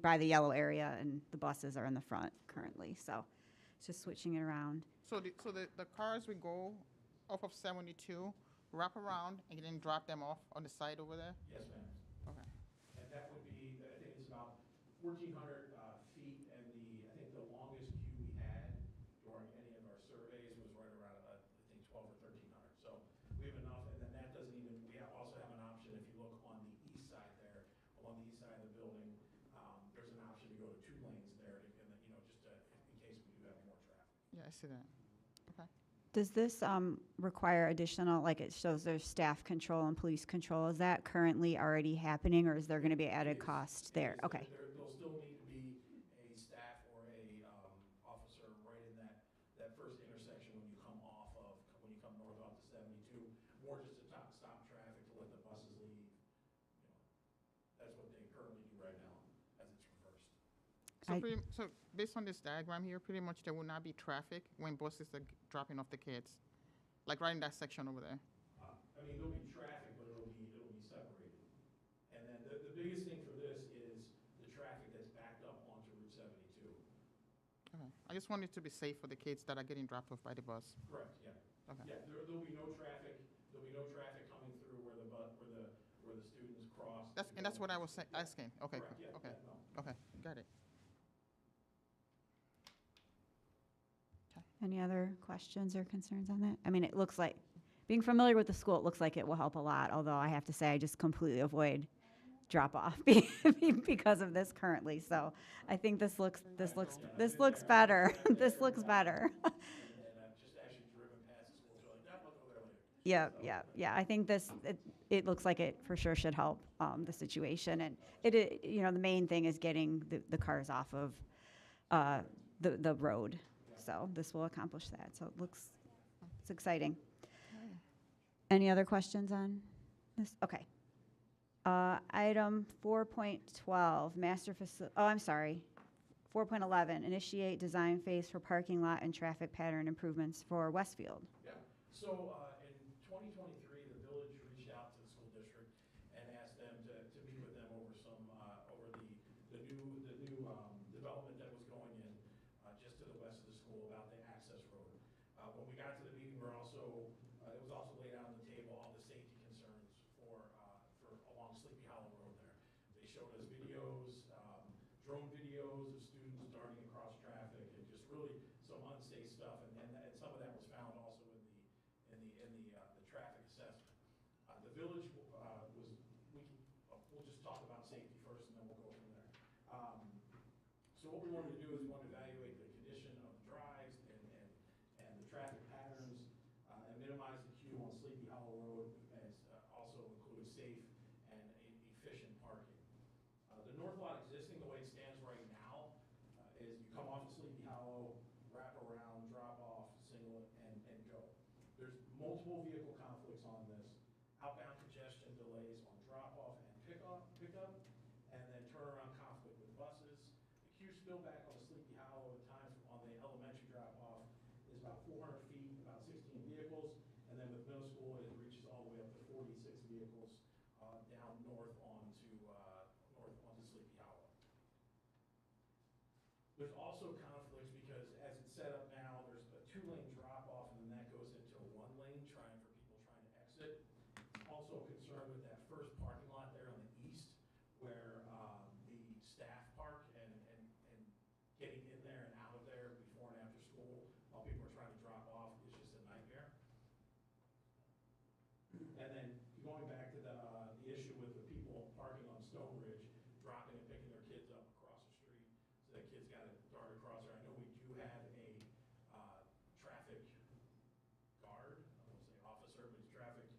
[SPEAKER 1] by the yellow area, and the buses are in the front currently. So it's just switching it around.
[SPEAKER 10] So the cars will go off of 72, wrap around, and then drop them off on the side over there?
[SPEAKER 9] Yes, ma'am.
[SPEAKER 10] Okay.
[SPEAKER 9] And that would be, I think it's about 1,400 feet, and I think the longest queue we had during any of our surveys was right around, I think 12 or 1,300. So we have enough, and then that doesn't even, we also have an option, if you look on the east side there, along the east side of the building, there's an option to go to 2 lanes there, and then, just in case we do have more traffic.
[SPEAKER 10] Yeah, I see that. Okay.
[SPEAKER 1] Does this require additional, like it shows there's staff control and police control? Is that currently already happening, or is there going to be added cost there? Okay.
[SPEAKER 9] There'll still need to be a staff or a officer right in that first intersection when you come north off the 72, more just to stop traffic, to let the buses leave. That's what they currently do right now as it's reversed.
[SPEAKER 10] So based on this diagram here, pretty much there will not be traffic when buses are dropping off the kids, like right in that section over there.
[SPEAKER 9] There'll be traffic, but it'll be separated. And then the biggest thing for this is the traffic that's backed up onto Route 72.
[SPEAKER 10] Okay. I just want it to be safe for the kids that are getting dropped off by the bus.
[SPEAKER 9] Correct, yeah.
[SPEAKER 10] Okay.
[SPEAKER 9] Yeah, there'll be no traffic, coming through where the students cross.
[SPEAKER 10] That's what I was asking. Okay,
[SPEAKER 9] Correct, yeah,
[SPEAKER 10] okay,
[SPEAKER 9] yeah, no.
[SPEAKER 10] okay, got it.
[SPEAKER 1] Any other questions or concerns on that? I mean, it looks like, being familiar with the school, it looks like it will help a lot, although I have to say I just completely avoid drop-off because of this currently. So I think this looks better. This looks better.
[SPEAKER 9] And I've just actually driven past the school, so like, that look over there later.
[SPEAKER 1] Yeah. I think it looks like it for sure should help the situation. And the main thing is getting the cars off of the road. So this will accomplish that. So it's exciting. Any other questions on this? Okay. Item 4.12, master facility, 4.11, initiate design phase for parking lot and traffic pattern improvements for Westfield.
[SPEAKER 9] Yeah, so in 2023, the village reached out to the school district and asked them to meet with them over the new development that was going in just to the west of the school about the access road. When we got to the meeting, it was also laid out on the table all the safety concerns for along Sleepy Hollow Road there. They showed us videos, drone videos of students darting across traffic, and just really some unsafe stuff. And some of that was found also in the traffic assessment. The village we'll just talk about safety first, and then we'll go from there. So what we wanted to do is we wanted to evaluate the condition of the drives and the traffic patterns, and minimize the queue on Sleepy Hollow Road, and also include safe and efficient parking. The north lot existing, the way it stands right now, is you come off of Sleepy Hollow, wrap around, drop off, single, and go. There's multiple vehicle conflicts on this, outbound congestion delays on drop-off and pickup, and then turnaround conflict with buses. The queue still back on the Sleepy Hollow at times on the elementary drop-off is about 400 feet, about 16 vehicles, and then with middle school, it reaches all the way up to 46 vehicles down north onto Sleepy Hollow. There's also conflicts because as it's set up now, there's a 2-lane drop-off, and then that goes into a 1-lane for people trying to exit. Also concerned with that first parking lot there on the east, where the staff park and getting in there and out of there before and after school while people are trying to drop off is just a nightmare. And then going back to the issue with the people parking on Stone Ridge, dropping and picking their kids up across the street, so that kids got to dart across there. I know we do have a traffic guard, I won't say officer, but he's traffic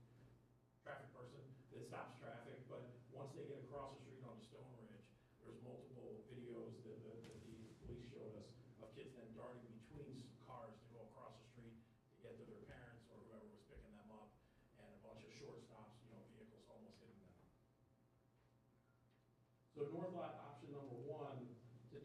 [SPEAKER 9] person that stops traffic. But once they get across the street onto Stone Ridge, there's multiple videos that the police showed us of kids then darting between cars to go across the street to get to their parents or whoever was picking them up, and a bunch of short stops, vehicles almost hitting them. So north lot option number 1 to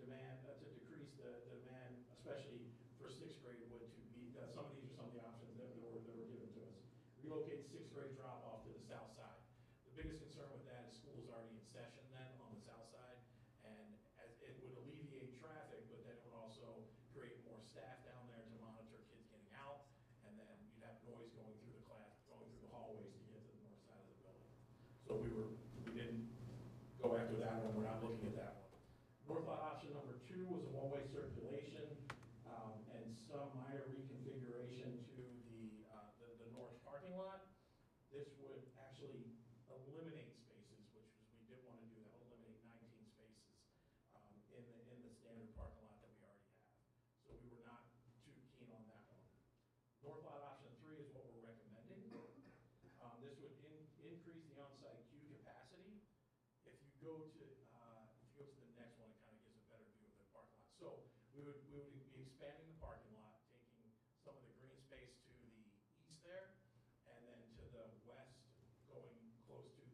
[SPEAKER 9] decrease the demand, especially for 6th grade, would to be some of these are some of the options that were given to us. Relocate 6th grade drop off to the south side. The biggest concern with that is school's already in session now. So we didn't go after that one, we're not looking at that one. North lot option number 2 was a one-way circulation, and some minor reconfiguration to the north parking lot. This would actually eliminate spaces, which was, we did want to do that, eliminate 19 spaces in the standard parking lot that we already have. So we were not too keen on that one. North lot option 3 is what we're recommending. This would increase the on-site queue capacity. If you go to the next one, it kind of gives a better view of the parking lot. So we would be expanding the parking lot, taking some of the green space to the east there, and then to the west, going close to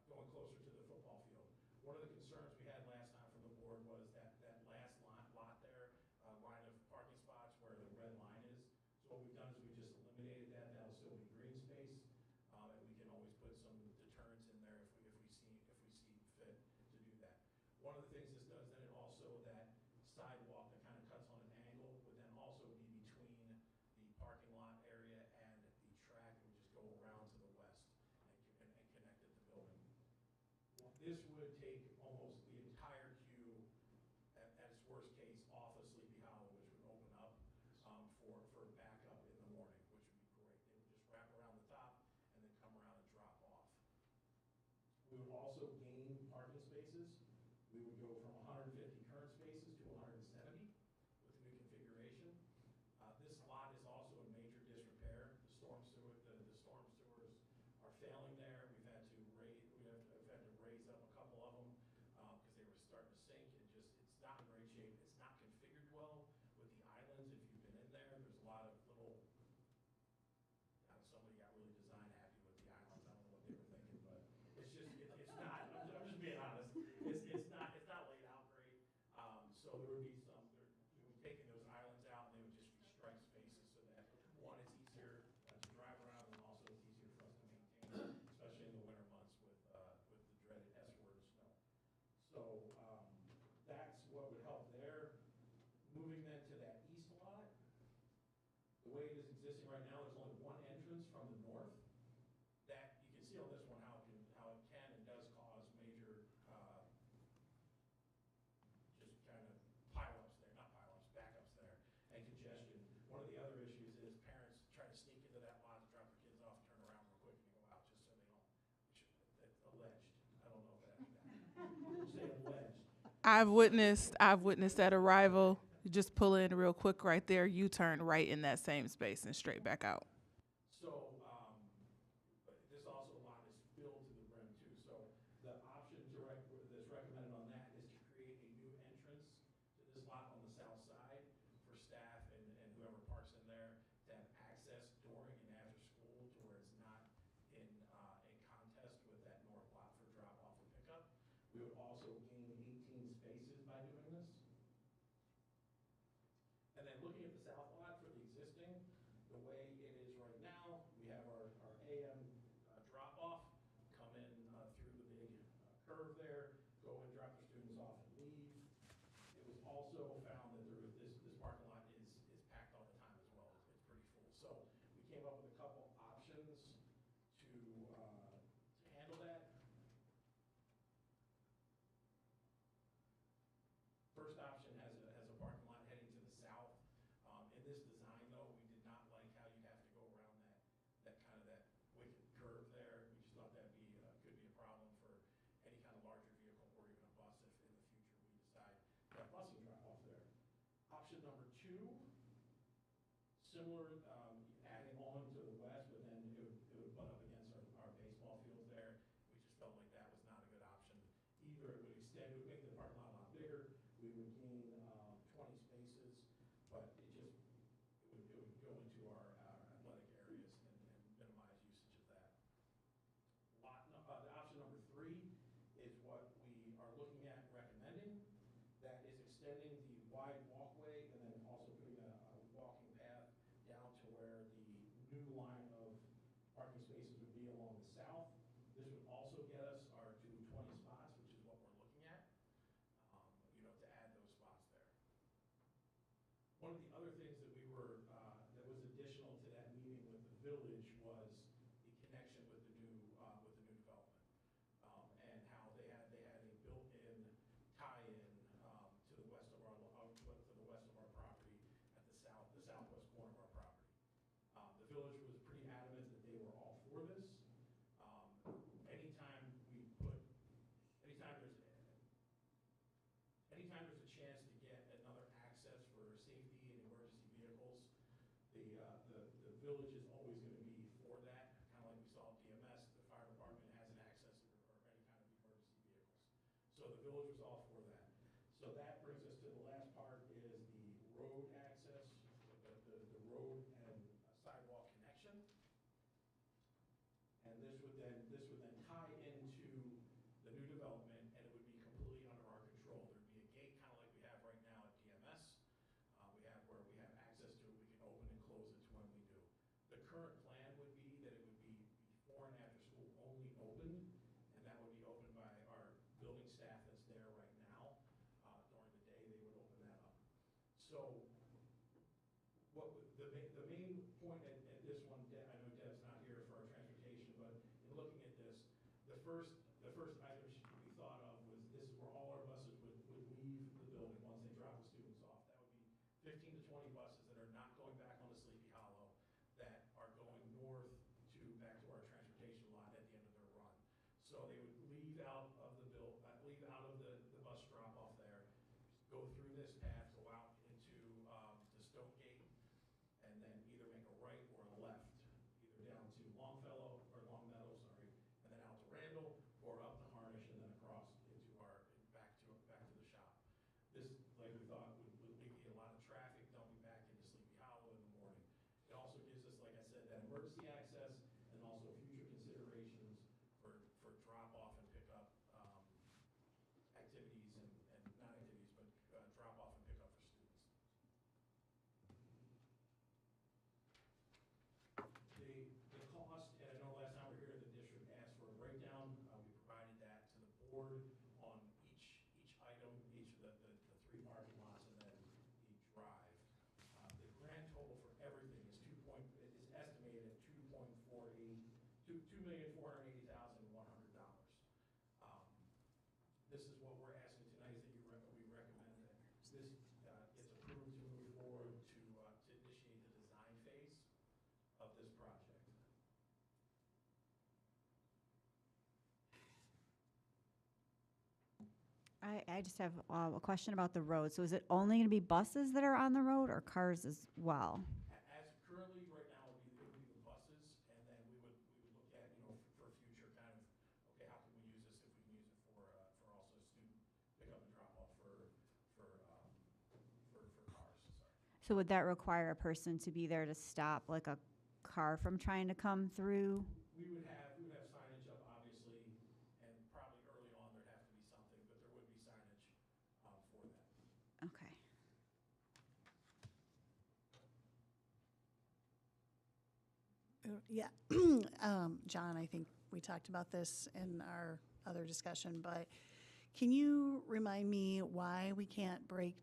[SPEAKER 9] going closer to the football field. One of the concerns we had last time from the board was that last lot there, line of parking spots where the red line is. So what we've done is we just eliminated that. That'll still be green space, and we can always put some deterrents in there if we see fit to do that. One of the things this does, then it also, that sidewalk that kind of cuts on an angle would then also be between the parking lot area and the track. It would just go around to the west and connect at the building. This would take almost the entire queue at its worst case off of Sleepy Hollow, which would open up for backup in the morning, which would be great. They would just wrap around the top and then come around and drop off. We would also gain parking spaces. We would go from 150 current spaces to 170 with the new configuration. This lot is also in major disrepair. The storm sewers are failing there. We've had to raise up a couple of them because they were starting to sink, and it's not in great shape. It's not configured well with the islands. If you've been in there, there's a lot of little, somebody got really design happy with the islands. I don't know what they were thinking, but it's not. I'm just being honest. It's not laid out great. So there would be we would taking those islands out, and they would just be striped spaces so that, one, it's easier to drive around, and also it's easier for us to maintain, especially in the winter months with the dreaded S word of snow. So that's what would help there. Moving then to that east lot, the way it is existing right now, there's only one entrance from the north. That you can see on this one how it can and does cause major just kind of backups there, and congestion. One of the other issues is parents try to sneak into that lot to drop their kids off, turn around real quick and go out just so they don't. That's alleged. I don't know if that's say alleged.
[SPEAKER 11] I've witnessed that arrival. You just pull in real quick right there, you turn right in that same space and straight back out.
[SPEAKER 9] So, but this also lot is filled to the brim too. So the option that's recommended on that is to create a new entrance to this lot on the south side for staff and whoever parks in there to have access during and after school to where it's not in contest with that north lot for drop off and pickup. We would also gain 18 spaces by doing this. And then looking at the south lot for the existing, the way it is right now, we have our AM drop-off, come in through the big curve there, go and drop their students off and leave. It was also found that this parking lot is packed all the time as well. It's pretty full. So we came up with a couple options to handle that. First option has a parking lot heading to the south. In this design, though, we did not like how you'd have to go around that wicked curve there. We just thought could be a problem for any kind of larger vehicle or even a bus if in the future we decide to have busing drop off there. Option number 2, similar, adding on to the west, but then it would butt up against our baseball fields there. We just felt like that was not a good option. Either it would make the parking lot a lot bigger. We would gain 20 spaces, but it would go into our athletic areas and minimize usage of that. The option number 3 is what we are looking at recommending. That is extending the wide walkway and then also putting a walking path down to where the new line of parking spaces would be along the south. This would also get us to 20 spots, which is what we're looking at, to add those spots there. One of the other things that that was additional to that meeting with the village was the connection with the new village was all for that. So that brings us to the last part is the road access, the road and sidewalk connection. And this would then tie into the new development, and it would be completely under our control. There'd be a gate, kind of like we have right now at DMS. We have where we have access to it, we can open and close it to when we do. The current plan would be that it would be before and after school only open, and that would be opened by our building staff that's there right now. During the day, they would open that up. So the main point at this one, I know Deb's not here for our transportation, but in looking at this, the first item should be thought of was this is where all our buses would leave the building once they drop the students off. That would be 15 to 20 buses that are not going back onto Sleepy Hollow, that are going north back to our transportation lot at the end of their run. So they would leave out of the bus drop off there, go through this path, go out into the Stone Gate, and then either make a right or a left, either down to Longmeadow, and then out to Randall, or up to Harnish, and then across into back to the shop. This, like we thought, would alleviate a lot of traffic dumping back into Sleepy Hollow in the morning. It also gives us, like I said, that emergency access, and also future considerations for drop-off and pickup activities and not activities, but drop-off and pickup for students. The cost, and I know last time we were here, the district asked for a breakdown. We provided that to the board on each item, each of the 3 parking lots, and then the drive. The grand total for everything is estimated at $2,480,100. This is what we're asking tonight, is that we recommend that this gets approved to move forward to initiate the design phase of this project.
[SPEAKER 1] I just have a question about the road. So is it only going to be buses that are on the road or cars as well?
[SPEAKER 9] As currently, right now, it would be the buses, and then we would look at, for future kind of, okay, how can we use this, if we can use it for also student pickup and drop off for cars, sorry.
[SPEAKER 1] So would that require a person to be there to stop like a car from trying to come through?
[SPEAKER 9] We would have signage up, obviously, and probably early on there'd have to be something, but there would be signage for that.
[SPEAKER 1] Okay.
[SPEAKER 14] Yeah, John, I think we talked about this in our other discussion, but can you remind me why we can't break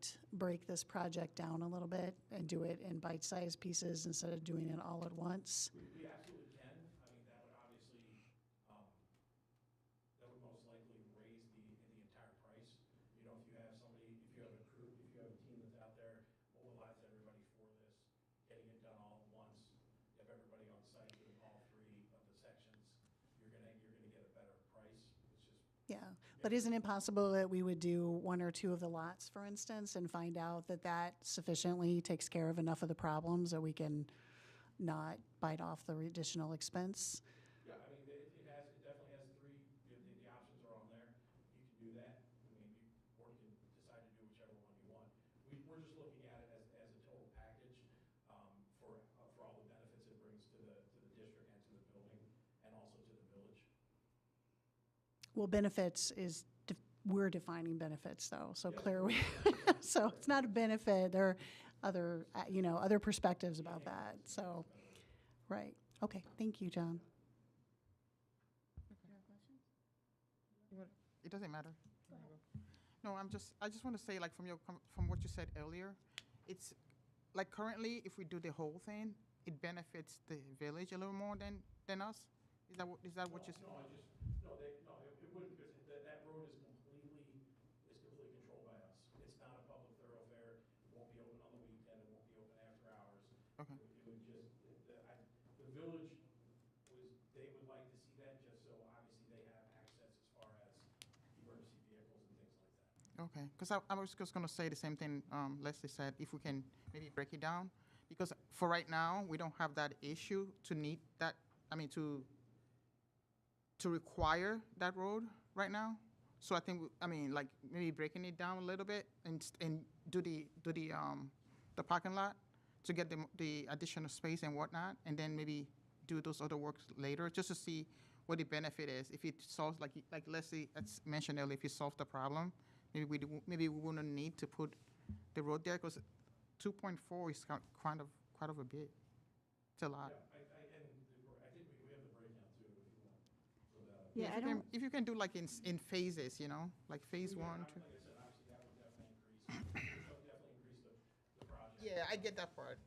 [SPEAKER 14] this project down a little bit and do it in bite-sized pieces instead of doing it all at once?
[SPEAKER 9] We absolutely can. I mean, that would obviously, that would most likely raise the entire price. If you have somebody, if you have a crew, if you have a team that's out there, mobilize everybody for this, getting it done all at once, you have everybody on site doing all 3 of the sections, you're gonna get a better price. It's just.
[SPEAKER 14] Yeah, but isn't it possible that we would do 1 or 2 of the lots, for instance, and find out that that sufficiently takes care of enough of the problems that we can not bite off the additional expense?
[SPEAKER 9] Yeah, I mean, it definitely has 3, the options are on there. You can do that. I mean, or you can decide to do whichever one you want. We're just looking at it as a total package for all the benefits it brings to the district and to the building, and also to the village.
[SPEAKER 14] Well, benefits is, we're defining benefits though, so clearly, so it's not a benefit, there are other, other perspectives about that, so, right. Okay, thank you, John.
[SPEAKER 10] It doesn't matter. No, I just want to say, like, from what you said earlier, it's, like, currently, if we do the whole thing, it benefits the village a little more than us? Is that what you said?
[SPEAKER 9] No, it wouldn't, because that road is completely controlled by us. It's not a public thoroughfare. It won't be open on the weekend. It won't be open after hours.
[SPEAKER 10] Okay.
[SPEAKER 9] It would just, the village they would like to see that, just so obviously they have access as far as emergency vehicles and things like that.
[SPEAKER 10] Okay, because I was just going to say the same thing Leslie said, if we can maybe break it down. Because for right now, we don't have that issue to need that, I mean, to require that road right now. So I think, I mean, like maybe breaking it down a little bit and do the parking lot to get the additional space and whatnot, and then maybe do those other works later, just to see what the benefit is. If it solves, like Leslie has mentioned earlier, if it solves the problem, maybe we wouldn't need to put the road there, because 2.4 is quite of a bit. It's a lot.
[SPEAKER 9] I think we have the breakdown too, if you want. So that,
[SPEAKER 1] Yeah, I don't,
[SPEAKER 10] If you can do like in phases, like phase one, two.
[SPEAKER 9] like I said, obviously that would definitely increase the project.
[SPEAKER 10] Yeah, I get that part.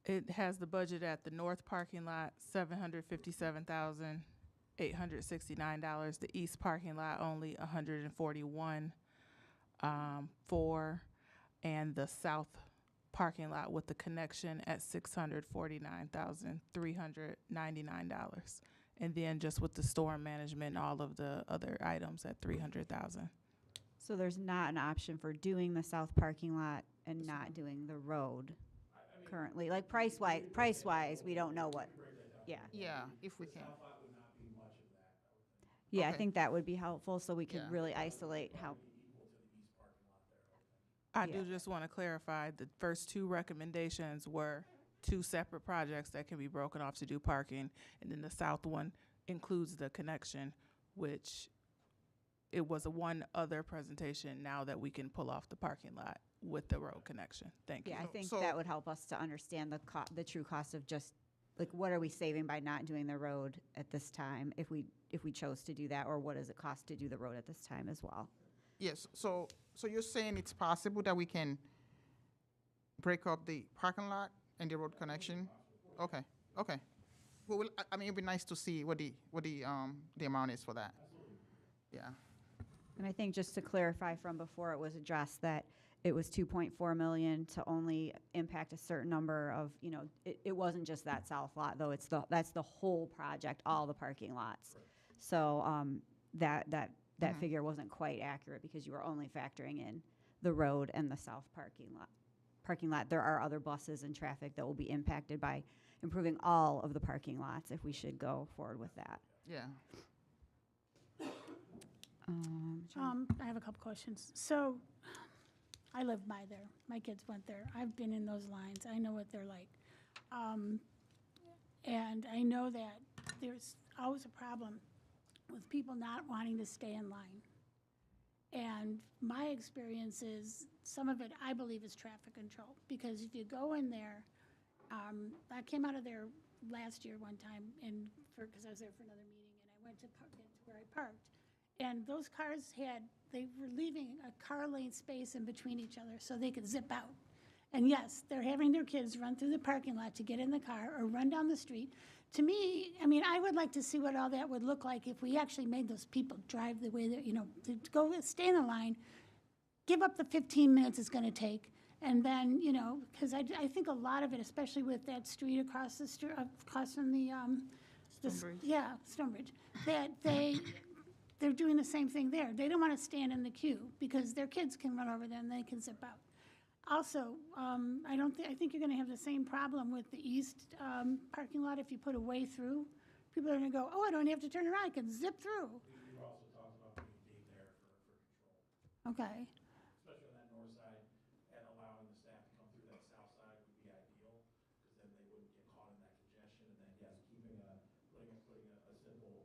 [SPEAKER 11] It has the budget at the north parking lot, $757,869. The east parking lot only $141,400, and the south parking lot with the connection at $649,399. And then just with the storm management and all of the other items at $300,000.
[SPEAKER 1] so there's not an option for doing the south parking lot and not doing the road currently? Like price-wise, we don't know what, yeah.
[SPEAKER 10] Yeah, if we can.
[SPEAKER 9] South lot would not be much of that, I would think.
[SPEAKER 1] Yeah, I
[SPEAKER 10] Okay.
[SPEAKER 1] think that would be helpful, so we could
[SPEAKER 10] Yeah.
[SPEAKER 1] really isolate how,
[SPEAKER 9] Equal to the east parking lot there, I would think.
[SPEAKER 11] I do just want to clarify, the first two recommendations were two separate projects that can be broken off to do parking, and then the south one includes the connection, which it was a one other presentation now that we can pull off the parking lot with the road connection. Thank you.
[SPEAKER 1] yeah, I think
[SPEAKER 10] So-
[SPEAKER 1] that would help us to understand the true cost of just, like, what are we saving by not doing the road at this time, if we chose to do that, or what does it cost to do the road at this time as well?
[SPEAKER 10] Yes, so you're saying it's possible that we can break up the parking lot and the road connection? Okay. Well, I mean, it'd be nice to see what the amount is for that. Yeah.
[SPEAKER 1] And I think just to clarify from before it was addressed that it was 2.4 million to only impact a certain number of, it wasn't just that south lot, though, that's the whole project, all the parking lots. So, that figure wasn't quite accurate because you were only factoring in the road and the south parking lot. There are other buses and traffic that will be impacted by improving all of the parking lots if we should go forward with that.
[SPEAKER 10] Yeah.
[SPEAKER 8] I have a couple questions. So, I live by there. My kids went there. I've been in those lines. I know what they're like. And I know that there's always a problem with people not wanting to stay in line. And my experience is, some of it, I believe, is traffic control. Because if you go in there, I came out of there last year one time, because I was there for another meeting, and I went to where I parked. And those cars they were leaving a car lane space in between each other so they could zip out. And yes, they're having their kids run through the parking lot to get in the car or run down the street. To me, I mean, I would like to see what all that would look like if we actually made those people drive the way that, to go stay in the line, give up the 15 minutes it's gonna take, and then, because I think a lot of it, especially with that street across the street, across from the,
[SPEAKER 10] Stonebridge.
[SPEAKER 8] yeah, Stonebridge, that they're doing the same thing there. They don't want to stand in the queue because their kids can run over there and they can zip out. Also, I think you're going to have the same problem with the east parking lot if you put a way through. People are going to go, oh, I don't have to turn around, I can zip through.
[SPEAKER 9] We've also talked about putting a gate there for control,
[SPEAKER 8] Okay,
[SPEAKER 9] especially on that north side, and allowing the staff to come through that south side would be ideal, because then they wouldn't get caught in that congestion, and then, yes, putting a simple,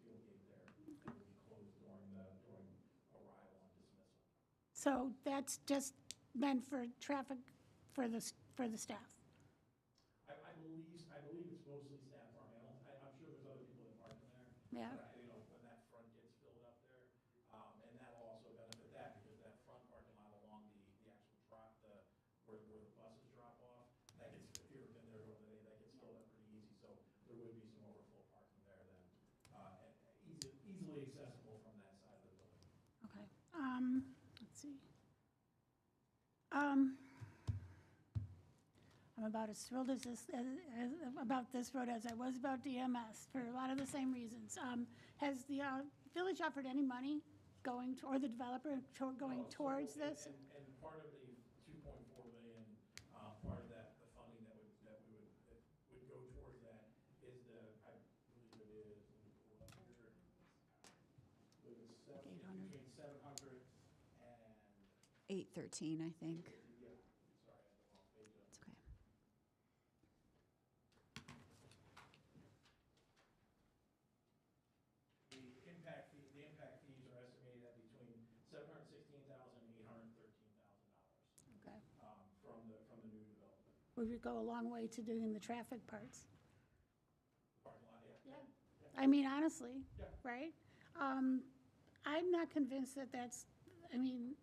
[SPEAKER 9] field gate there, that would be closed during arrival and dismissal.
[SPEAKER 8] so that's just meant for traffic for the staff.
[SPEAKER 9] I believe it's mostly staff parking. I'm sure there's other people that park in there.
[SPEAKER 8] Yeah.
[SPEAKER 9] But when that front gets filled up there, and that'll also benefit that, because that front parking lot along the actual where the buses drop off, that gets, if you've been there over the day, that gets filled up pretty easy. So there would be some overflow parking there then, and easily accessible from that side of the building.
[SPEAKER 8] Okay, let's see. I'm about as thrilled about this road as I was about DMS for a lot of the same reasons. Has the village offered any money or the developer going towards this?
[SPEAKER 9] And part of the 2.4 million, part of that, the funding that would go towards that is I
[SPEAKER 8] Like 800.
[SPEAKER 9] between 700 and,
[SPEAKER 1] 813, I think.
[SPEAKER 9] yeah, sorry, I had the wrong page up.
[SPEAKER 1] It's okay.
[SPEAKER 9] The impact fees are estimated at between $716,000 and $813,000
[SPEAKER 8] Okay.
[SPEAKER 9] From the new development.
[SPEAKER 8] We would go a long way to doing the traffic parts.
[SPEAKER 9] Parking lot, yeah.
[SPEAKER 8] I mean, honestly,
[SPEAKER 9] Yeah.
[SPEAKER 8] right? I'm not convinced that that's, I mean,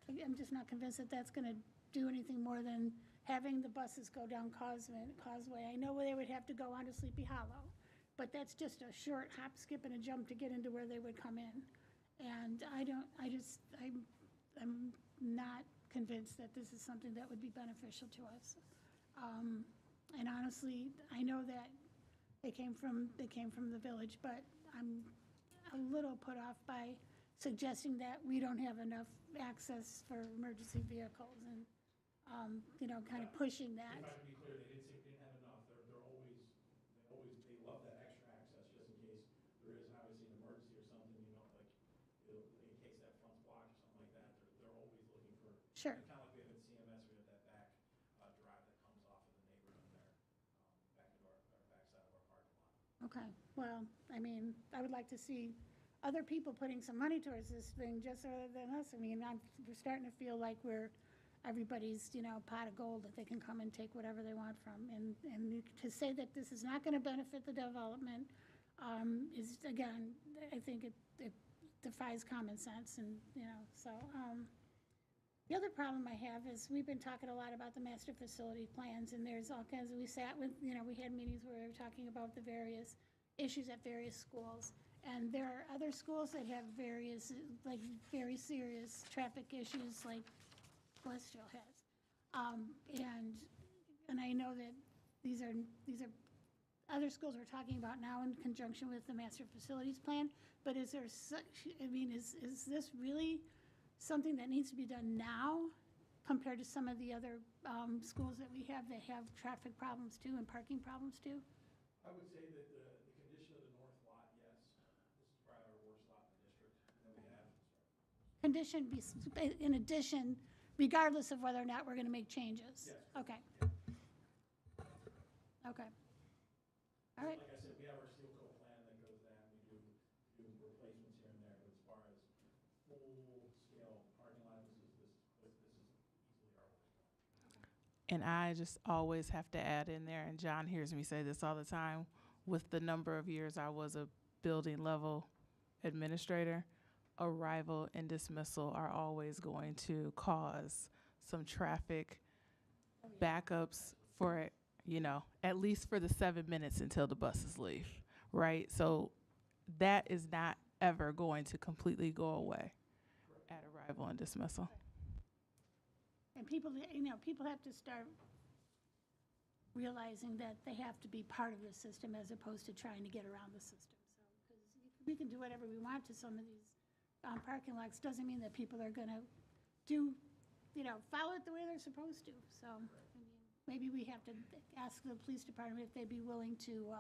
[SPEAKER 8] I'm just not convinced that that's gonna do anything more than having the buses go down Causeway. I know they would have to go onto Sleepy Hollow, but that's just a short hop, skip, and a jump to get into where they would come in. And I'm not convinced that this is something that would be beneficial to us. And honestly, I know that they came from the village, but I'm a little put off by suggesting that we don't have enough access for emergency vehicles and, kind of pushing that.
[SPEAKER 9] If I can be clear, they didn't say we didn't have enough. They love that extra access just in case there is obviously an emergency or something, in case that front's blocked or something like that. They're always looking for.
[SPEAKER 8] Sure.
[SPEAKER 9] Kind of like we have at CMS, we have that back drive that comes off of the neighborhood there, back into our backside of our parking lot.
[SPEAKER 8] Okay, well, I mean, I would like to see other people putting some money towards this thing just other than us. I mean, we're starting to feel like we're everybody's, pot of gold that they can come and take whatever they want from. And to say that this is not gonna benefit the development, is, again, I think it defies common sense and, so, the other problem I have is we've been talking a lot about the master facility plans, and there's all kinds of, we sat with, we had meetings where we were talking about the various issues at various schools. And there are other schools that have various, like, very serious traffic issues like Westfield has. And I know that these are other schools we're talking about now in conjunction with the master facilities plan, but is there such, I mean, is this really something that needs to be done now compared to some of the other schools that we have that have traffic problems too and parking problems too?
[SPEAKER 9] I would say that the condition of the north lot, yes, this is probably our worst lot in the district that we have.
[SPEAKER 8] Condition in addition, regardless of whether or not we're gonna make changes?
[SPEAKER 9] Yes.
[SPEAKER 8] Okay. Okay. All right.
[SPEAKER 9] Like I said, we have our steel coat plan that goes down, we do replacements here and there, but as far as full-scale parking lot, this is easily our worst one.
[SPEAKER 11] And I just always have to add in there, and John hears me say this all the time, with the number of years I was a building level administrator, arrival and dismissal are always going to cause some traffic backups for, at least for the 7 minutes until the buses leave, right? So that is not ever going to completely go away at arrival and dismissal.
[SPEAKER 8] And people, people have to start realizing that they have to be part of the system as opposed to trying to get around the system. So, because we can do whatever we want to some of these parking lots, doesn't mean that people are gonna follow it the way they're supposed to. So, I mean, maybe we have to ask the police department if they'd be willing to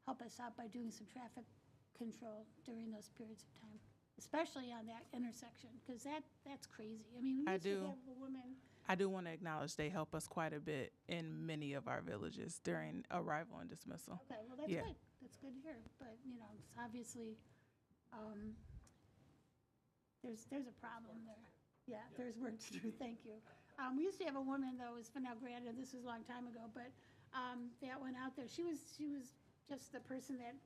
[SPEAKER 8] help us out by doing some traffic control during those periods of time, especially on that intersection, because that's crazy. I mean, we used to have a woman.
[SPEAKER 11] I do want to acknowledge they help us quite a bit in many of our villages during arrival and dismissal.
[SPEAKER 8] Okay, well, that's good. That's good to hear. But, it's obviously, there's a problem there. Yeah, there's work to do. Thank you. We used to have a woman, though, now granted, this was a long time ago, but that went out there. She was just the person that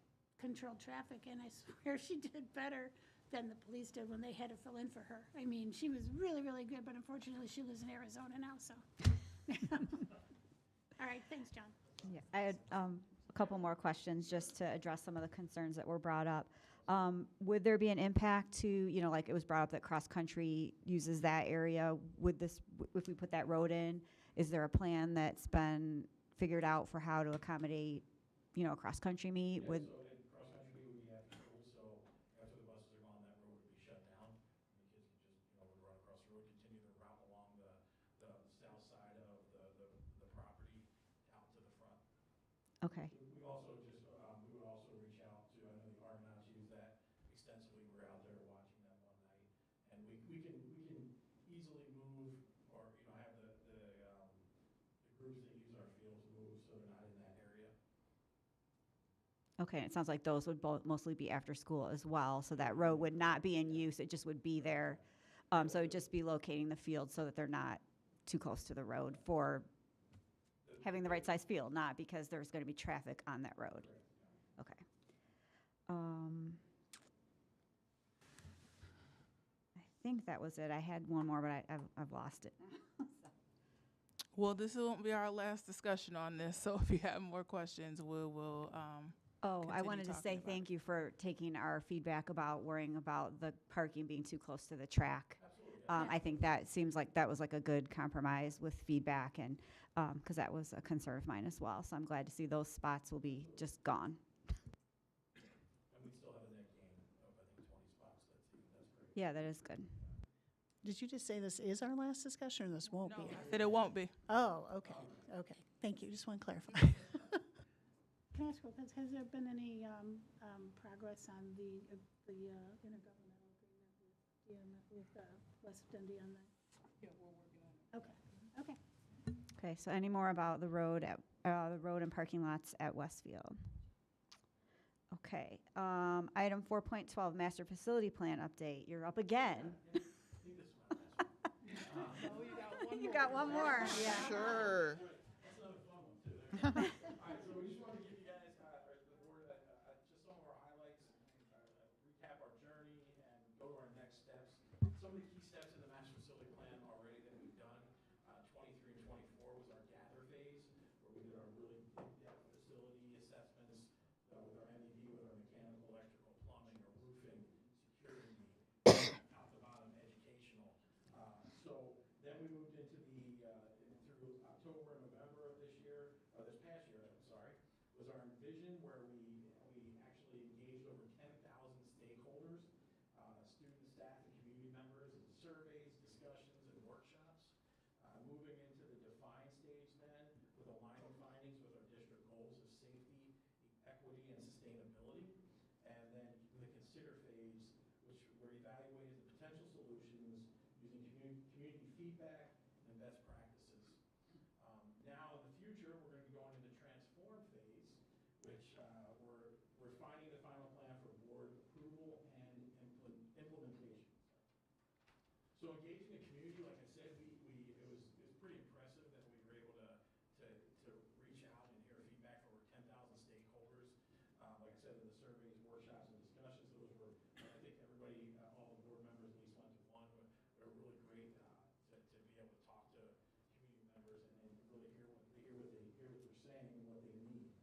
[SPEAKER 8] controlled traffic, and I swear she did better than the police did when they had to fill in for her. I mean, she was really, really good, but unfortunately, she lives in Arizona now, so. All right, thanks, John.
[SPEAKER 1] Yeah, I had a couple more questions just to address some of the concerns that were brought up. Would there be an impact to, like it was brought up that cross-country uses that area? Would this, if we put that road in, is there a plan that's been figured out for how to accommodate, a cross-country meet?
[SPEAKER 9] Yeah,
[SPEAKER 1] Would
[SPEAKER 9] so in cross-country, we would be after school, so after the buses are gone, that road would be shut down. And the kids could just, would run across the road, continue their route along the south side of the property out to the front.
[SPEAKER 1] Okay.
[SPEAKER 9] We also just, we would also reach out to, I know the Argonauts use that groups that use our fields move so they're not in that area.
[SPEAKER 1] Okay, and it sounds like those would mostly be after school as well, so that road would not be in use, it just would be there. So it'd just be locating the field so that they're not too close to the road for having the right size field, not because there's gonna be traffic on that road. Okay. I think that was it. I had one more, but I've lost it.
[SPEAKER 11] Well, this won't be our last discussion on this, so if you have more questions, we'll
[SPEAKER 1] Oh, I
[SPEAKER 11] continue
[SPEAKER 1] wanted to
[SPEAKER 11] talking
[SPEAKER 1] say
[SPEAKER 11] about
[SPEAKER 1] thank you for taking our feedback about worrying about the parking being too close to the track. I think that seems like that was like a good compromise with feedback, and, because that was a concern of mine as well. So I'm glad to see those spots will be just gone.
[SPEAKER 9] And we still have a net gain of, I think, 20 spots. That's great.
[SPEAKER 1] Yeah, that is good.
[SPEAKER 14] Did you just say this is our last discussion, or this won't
[SPEAKER 11] No,
[SPEAKER 14] be?
[SPEAKER 11] I said it won't be.
[SPEAKER 14] Oh, okay, okay. Thank you, just want to clarify.
[SPEAKER 8] Can I ask, has there been any progress on the intergovernmental agreement with West Dundee on that?
[SPEAKER 11] Yeah, we're working on it.
[SPEAKER 8] Okay, okay.
[SPEAKER 1] Okay, so any more about the road and parking lots at Westfield? Okay, item 4.12, master facility plan update. You're up again. You got one more, yeah.
[SPEAKER 10] Sure.
[SPEAKER 9] That's another fun one, too. All right, so we just wanted to give you guys, or the board, just some of our highlights, recap our journey, and go to our next steps. Some of the key steps in the master facility plan already that we've done, 23 and 24 was our gather phase, where we did our really in-depth facility assessments with our MED, with our mechanical, electrical, plumbing, our roofing, security, top to bottom educational. So then we moved into through October and November of this year, or this past year, I'm sorry, was our Envision, where we actually engaged over 10,000 stakeholders, students, staff, and community members in surveys, discussions, and workshops. Moving into the Define stage then, with aligning findings with our district goals of safety, equity, and sustainability. And then the Consider phase, which we're evaluating the potential solutions using community feedback and best practices. Now, in the future, we're going to be going into Transform phase, which we're finding the final plan for board approval and implementation. So engaging the community, like I said, it was pretty impressive that we were able to reach out and hear feedback from over 10,000 stakeholders. Like I said, in the surveys, workshops, and discussions, those were, I think everybody, all the board members at least went to one. They're really great to be able to talk to community members and really hear what they're saying and what they need.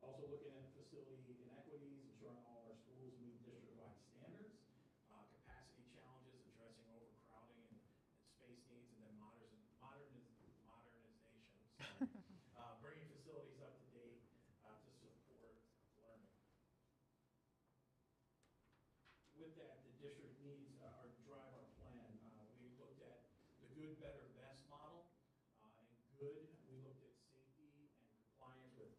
[SPEAKER 9] Also looking at facility inequities, ensuring all our schools meet district-wide standards, capacity challenges, addressing overcrowding and space needs, and then modernization, bringing facilities up to date to support learning. With that, the district needs drive our plan. We looked at the good, better, best model. And good, we looked at safety and compliance with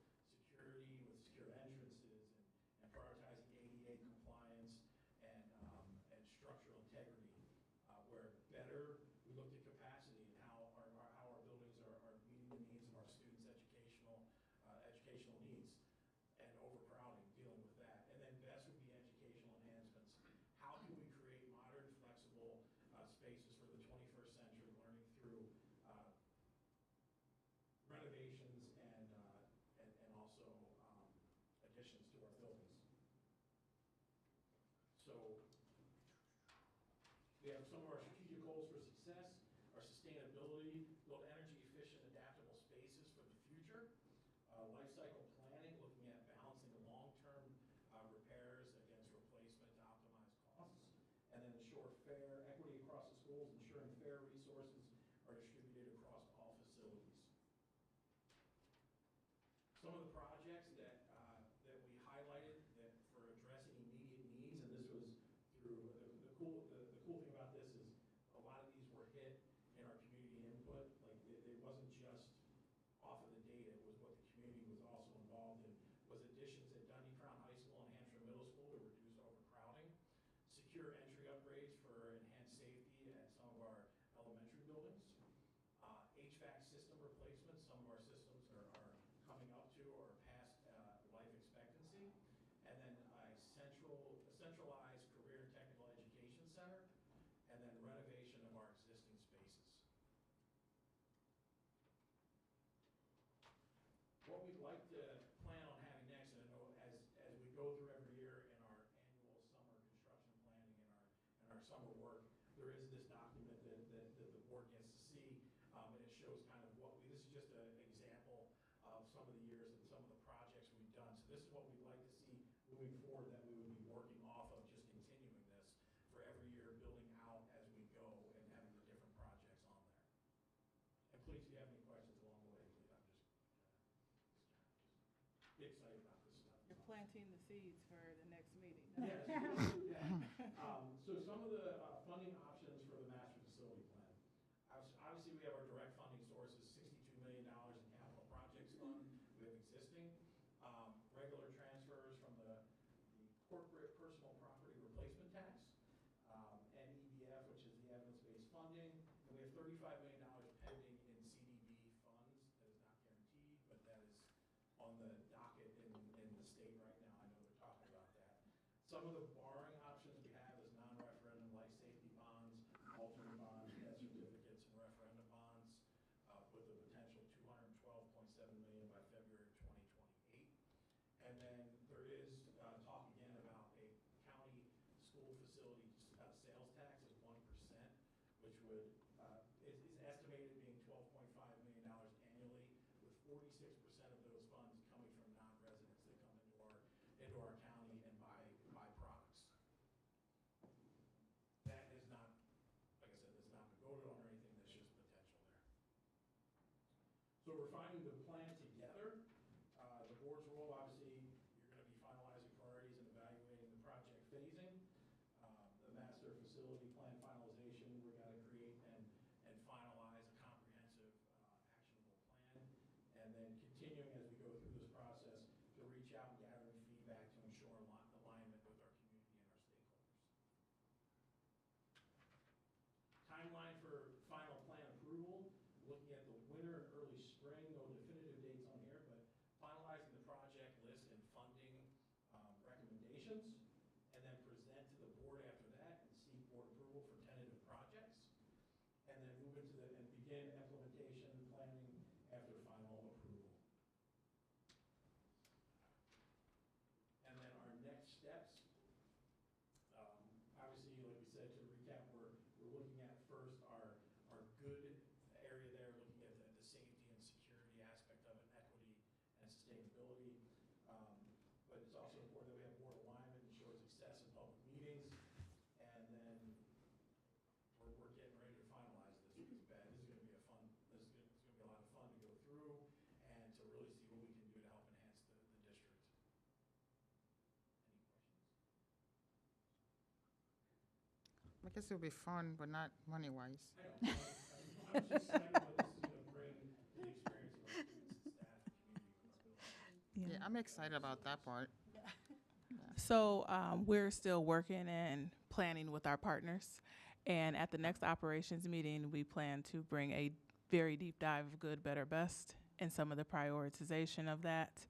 [SPEAKER 9] security, with secure entrances, and prioritizing ADA compliance and structural integrity. Where better, we looked at capacity and how our buildings are meeting the needs of our students' educational needs, and overcrowding, dealing with that. And then best would be educational enhancements. How can we create modern, flexible spaces for the 21st century, learning through renovations and also additions to our buildings. So we have some of our strategic goals for success, our sustainability, build energy efficient, adaptable spaces for the future, life cycle planning, looking at balancing long-term repairs against replacement to optimize costs, and then ensure fair equity across the schools, ensuring fair resources are distributed across all facilities. Some of the projects that we highlighted that for addressing immediate needs, and this was through the cool thing about this is a lot of these were hit in our community input. Like it wasn't just off of the data; it was what the community was also involved in. Was additions at Dundee Crown High School and Hampshire Middle School to reduce overcrowding, secure entry upgrades for enhanced safety at some of our elementary buildings, HVAC system summer work, there is this document that the board gets to see, and it shows kind of this is just an example of some of the years and some of the projects we've done. So this is what we'd like to see moving forward, that we would be working off of, just continuing this for every year, building out as we go and having the different projects on there. And please, if you have any questions along the way, please, I'm just get excited about this stuff.
[SPEAKER 11] You're planting the seeds for the next meeting.
[SPEAKER 9] Yes. So some of the funding options for the master facility plan. Obviously, we have our direct funding sources, $62 million in capital projects fund. We have existing regular transfers from the corporate personal property replacement tax, and EBF, which is the evidence-based funding. And we have $35 million pending in CDB funds that is not guaranteed, but that is on the docket in the state right now. I know they're talking about that. Some of the borrowing options we have is non-referendum life safety bonds, alternate bonds, debt certificates, and referendum bonds, with a potential $212.7 million by February of 2028. And then there is talk again about a county school facility sales tax of 1%, which would is estimated being $12.5 million annually, with 46% of those funds coming from non-residents that come into our county and buy products. That is not, like I said, that's not been voted on or anything. That's just potential there. So we're finding the plan together. The board's role, obviously, you're going to be finalizing priorities and evaluating the project phasing. The master facility plan finalization, we're going to create and finalize a comprehensive actionable plan. And then continuing as we go through this process to reach out and gather feedback to ensure alignment with our community and our stakeholders. Timeline for final plan approval, looking at the winter and early spring, no definitive dates on here, but finalizing the project list and funding recommendations, and then present to the board after that and seek board approval for tentative projects, and then move into and begin implementation planning after final approval. And then our next steps, obviously, like we said, to recap, we're looking at first our good area there, looking at the safety and security aspect of it, equity and sustainability. But it's also important that we have board alignment, ensure success in public meetings, and then we're getting ready to finalize this. This is going to be a fun. It's going to be a lot of fun to go through and to really see what we can do to help enhance the district. Any questions?
[SPEAKER 10] I guess it'll be fun, but not money-wise.
[SPEAKER 9] I know. I'm just excited what this is going to bring to the experience of our students and staff and community.
[SPEAKER 10] Yeah, I'm excited about that part.
[SPEAKER 11] So we're still working and planning with our partners. And at the next operations meeting, we plan to bring a very deep dive of good, better, best and some of the prioritization of that.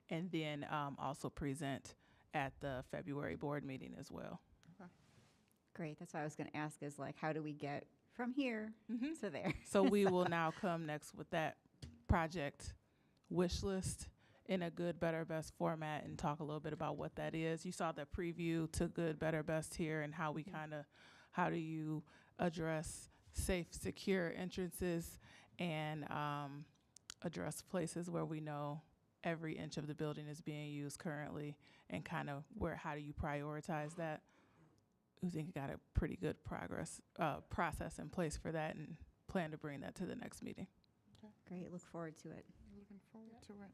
[SPEAKER 11] And then also present at the February board meeting as well.
[SPEAKER 1] Great, that's what I was going to ask is like, how do we get from here to there?
[SPEAKER 11] So we will now come next with that project wish list in a good, better, best format and talk a little bit about what that is. You saw the preview to good, better, best here and how we how do you address safe, secure entrances and address places where we know every inch of the building is being used currently and kind of how do you prioritize that? We think we got a pretty good process in place for that and plan to bring that to the next meeting.
[SPEAKER 1] Great, look forward to it.
[SPEAKER 10] Looking forward to it.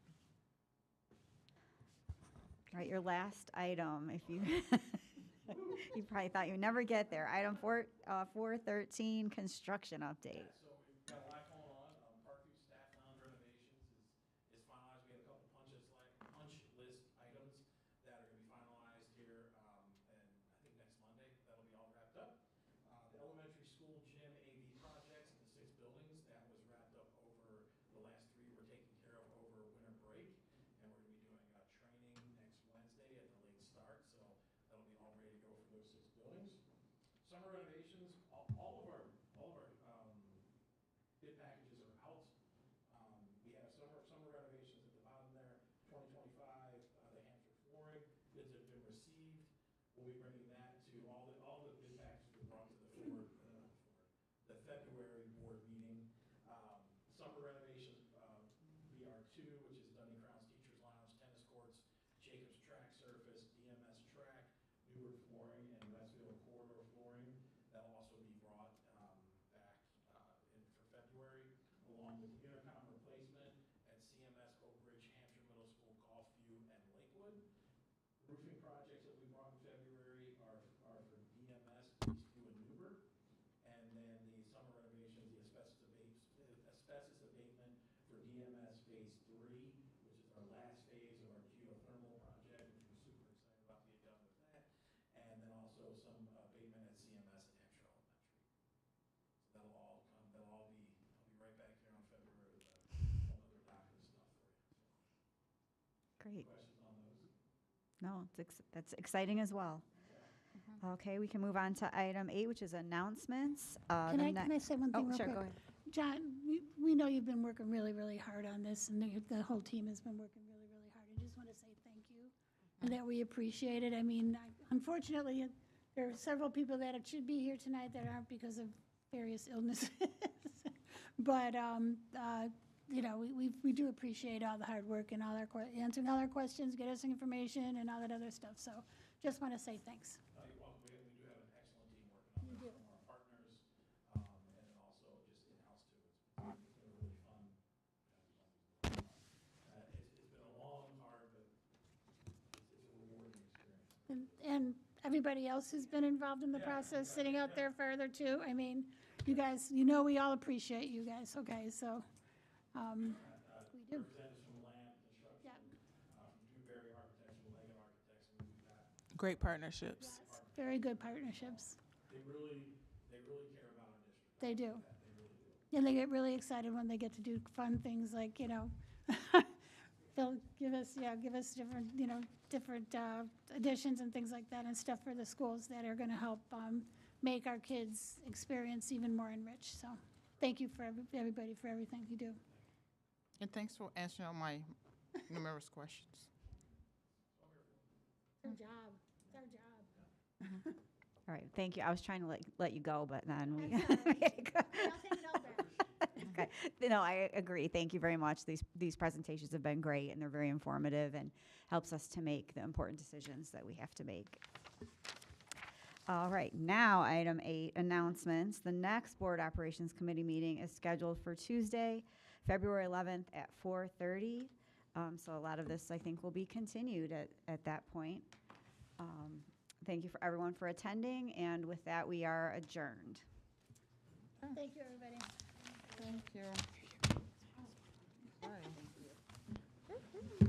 [SPEAKER 1] All right, your last item, if you, you probably thought you'd never get there. Item 413, construction update.
[SPEAKER 9] Yeah, so we've got a lot going on. Parkview staff lounge renovations is finalized. We had a couple punch list items that are going to be finalized here, and I think next Monday that'll be all wrapped up. The elementary school gym AV projects in the 6 buildings, that was wrapped up over the last 3 were taken care of over winter break, and we're going to be doing training next Wednesday at the late start, so that'll be all ready to go for those 6 buildings. Summer renovations, all of our bid packages are out. We have summer renovations at the bottom there, 2025, the Hampshire flooring, bids have been received. We'll be bringing that to all the bid packages we brought roofing projects that we brought in February are for DMS, Eastview and Newburgh. And then the summer renovations, the asbestos abatement for DMS Phase 3, which is our last phase of our geothermal project, which we're super excited about to get done with that. And then also some abatement at CMS and Hampshire Elementary. So that'll all come, I'll be right back here on February with a whole other docket of stuff for you.
[SPEAKER 1] Great.
[SPEAKER 9] Questions on those?
[SPEAKER 1] No, that's exciting as well. Okay, we can move on to item 8, which is announcements.
[SPEAKER 8] Can I say one thing
[SPEAKER 1] Oh,
[SPEAKER 8] real
[SPEAKER 1] sure,
[SPEAKER 8] quick?
[SPEAKER 1] go ahead.
[SPEAKER 8] John, we know you've been working really, really hard on this, and the whole team has been working really, really hard. I just want to say thank you, and that we appreciate it. I mean, unfortunately, there are several people that should be here tonight that aren't because of various illnesses. But, you know, we do appreciate all the hard work and answering all our questions, get us information, and all that other stuff. So just want to say thanks.
[SPEAKER 9] You're welcome. We do have an excellent team working on
[SPEAKER 8] You
[SPEAKER 9] this
[SPEAKER 8] do.
[SPEAKER 9] from our partners, and then also just in-house too. It's been really fun. It's been a long, hard, but it's a rewarding experience.
[SPEAKER 8] And everybody else who's been involved in the process, sitting out there further too. I mean, you guys, you know we all appreciate you guys, okay? So, we do.
[SPEAKER 9] Representatives from Lamp Construction,
[SPEAKER 8] Yeah.
[SPEAKER 9] from Dewberry Architects, from Leggett Architects, and we've got,
[SPEAKER 11] Great partnerships.
[SPEAKER 8] Yes, very good partnerships.
[SPEAKER 9] they really care about our district.
[SPEAKER 8] They do.
[SPEAKER 9] They really do.
[SPEAKER 8] And they get really excited when they get to do fun things like, you know, they'll give us different, you know, different additions and things like that and stuff for the schools that are going to help make our kids' experience even more enriched. So thank you for everybody for everything you do.
[SPEAKER 10] And thanks for answering all my numerous questions.
[SPEAKER 8] It's our job. It's our job.
[SPEAKER 1] All right, thank you. I was trying to let you go, but then we.
[SPEAKER 8] That's all right. I'll take it all back.
[SPEAKER 1] Okay. No, I agree. Thank you very much. These presentations have been great, and they're very informative and helps us to make the important decisions that we have to make. All right, now item 8, announcements. The next Board Operations Committee meeting is scheduled for Tuesday, February 11th at 4:30. So a lot of this, I think, will be continued at that point. Thank you for everyone for attending, and with that, we are adjourned.
[SPEAKER 8] Thank you, everybody.
[SPEAKER 10] Thank you. Bye.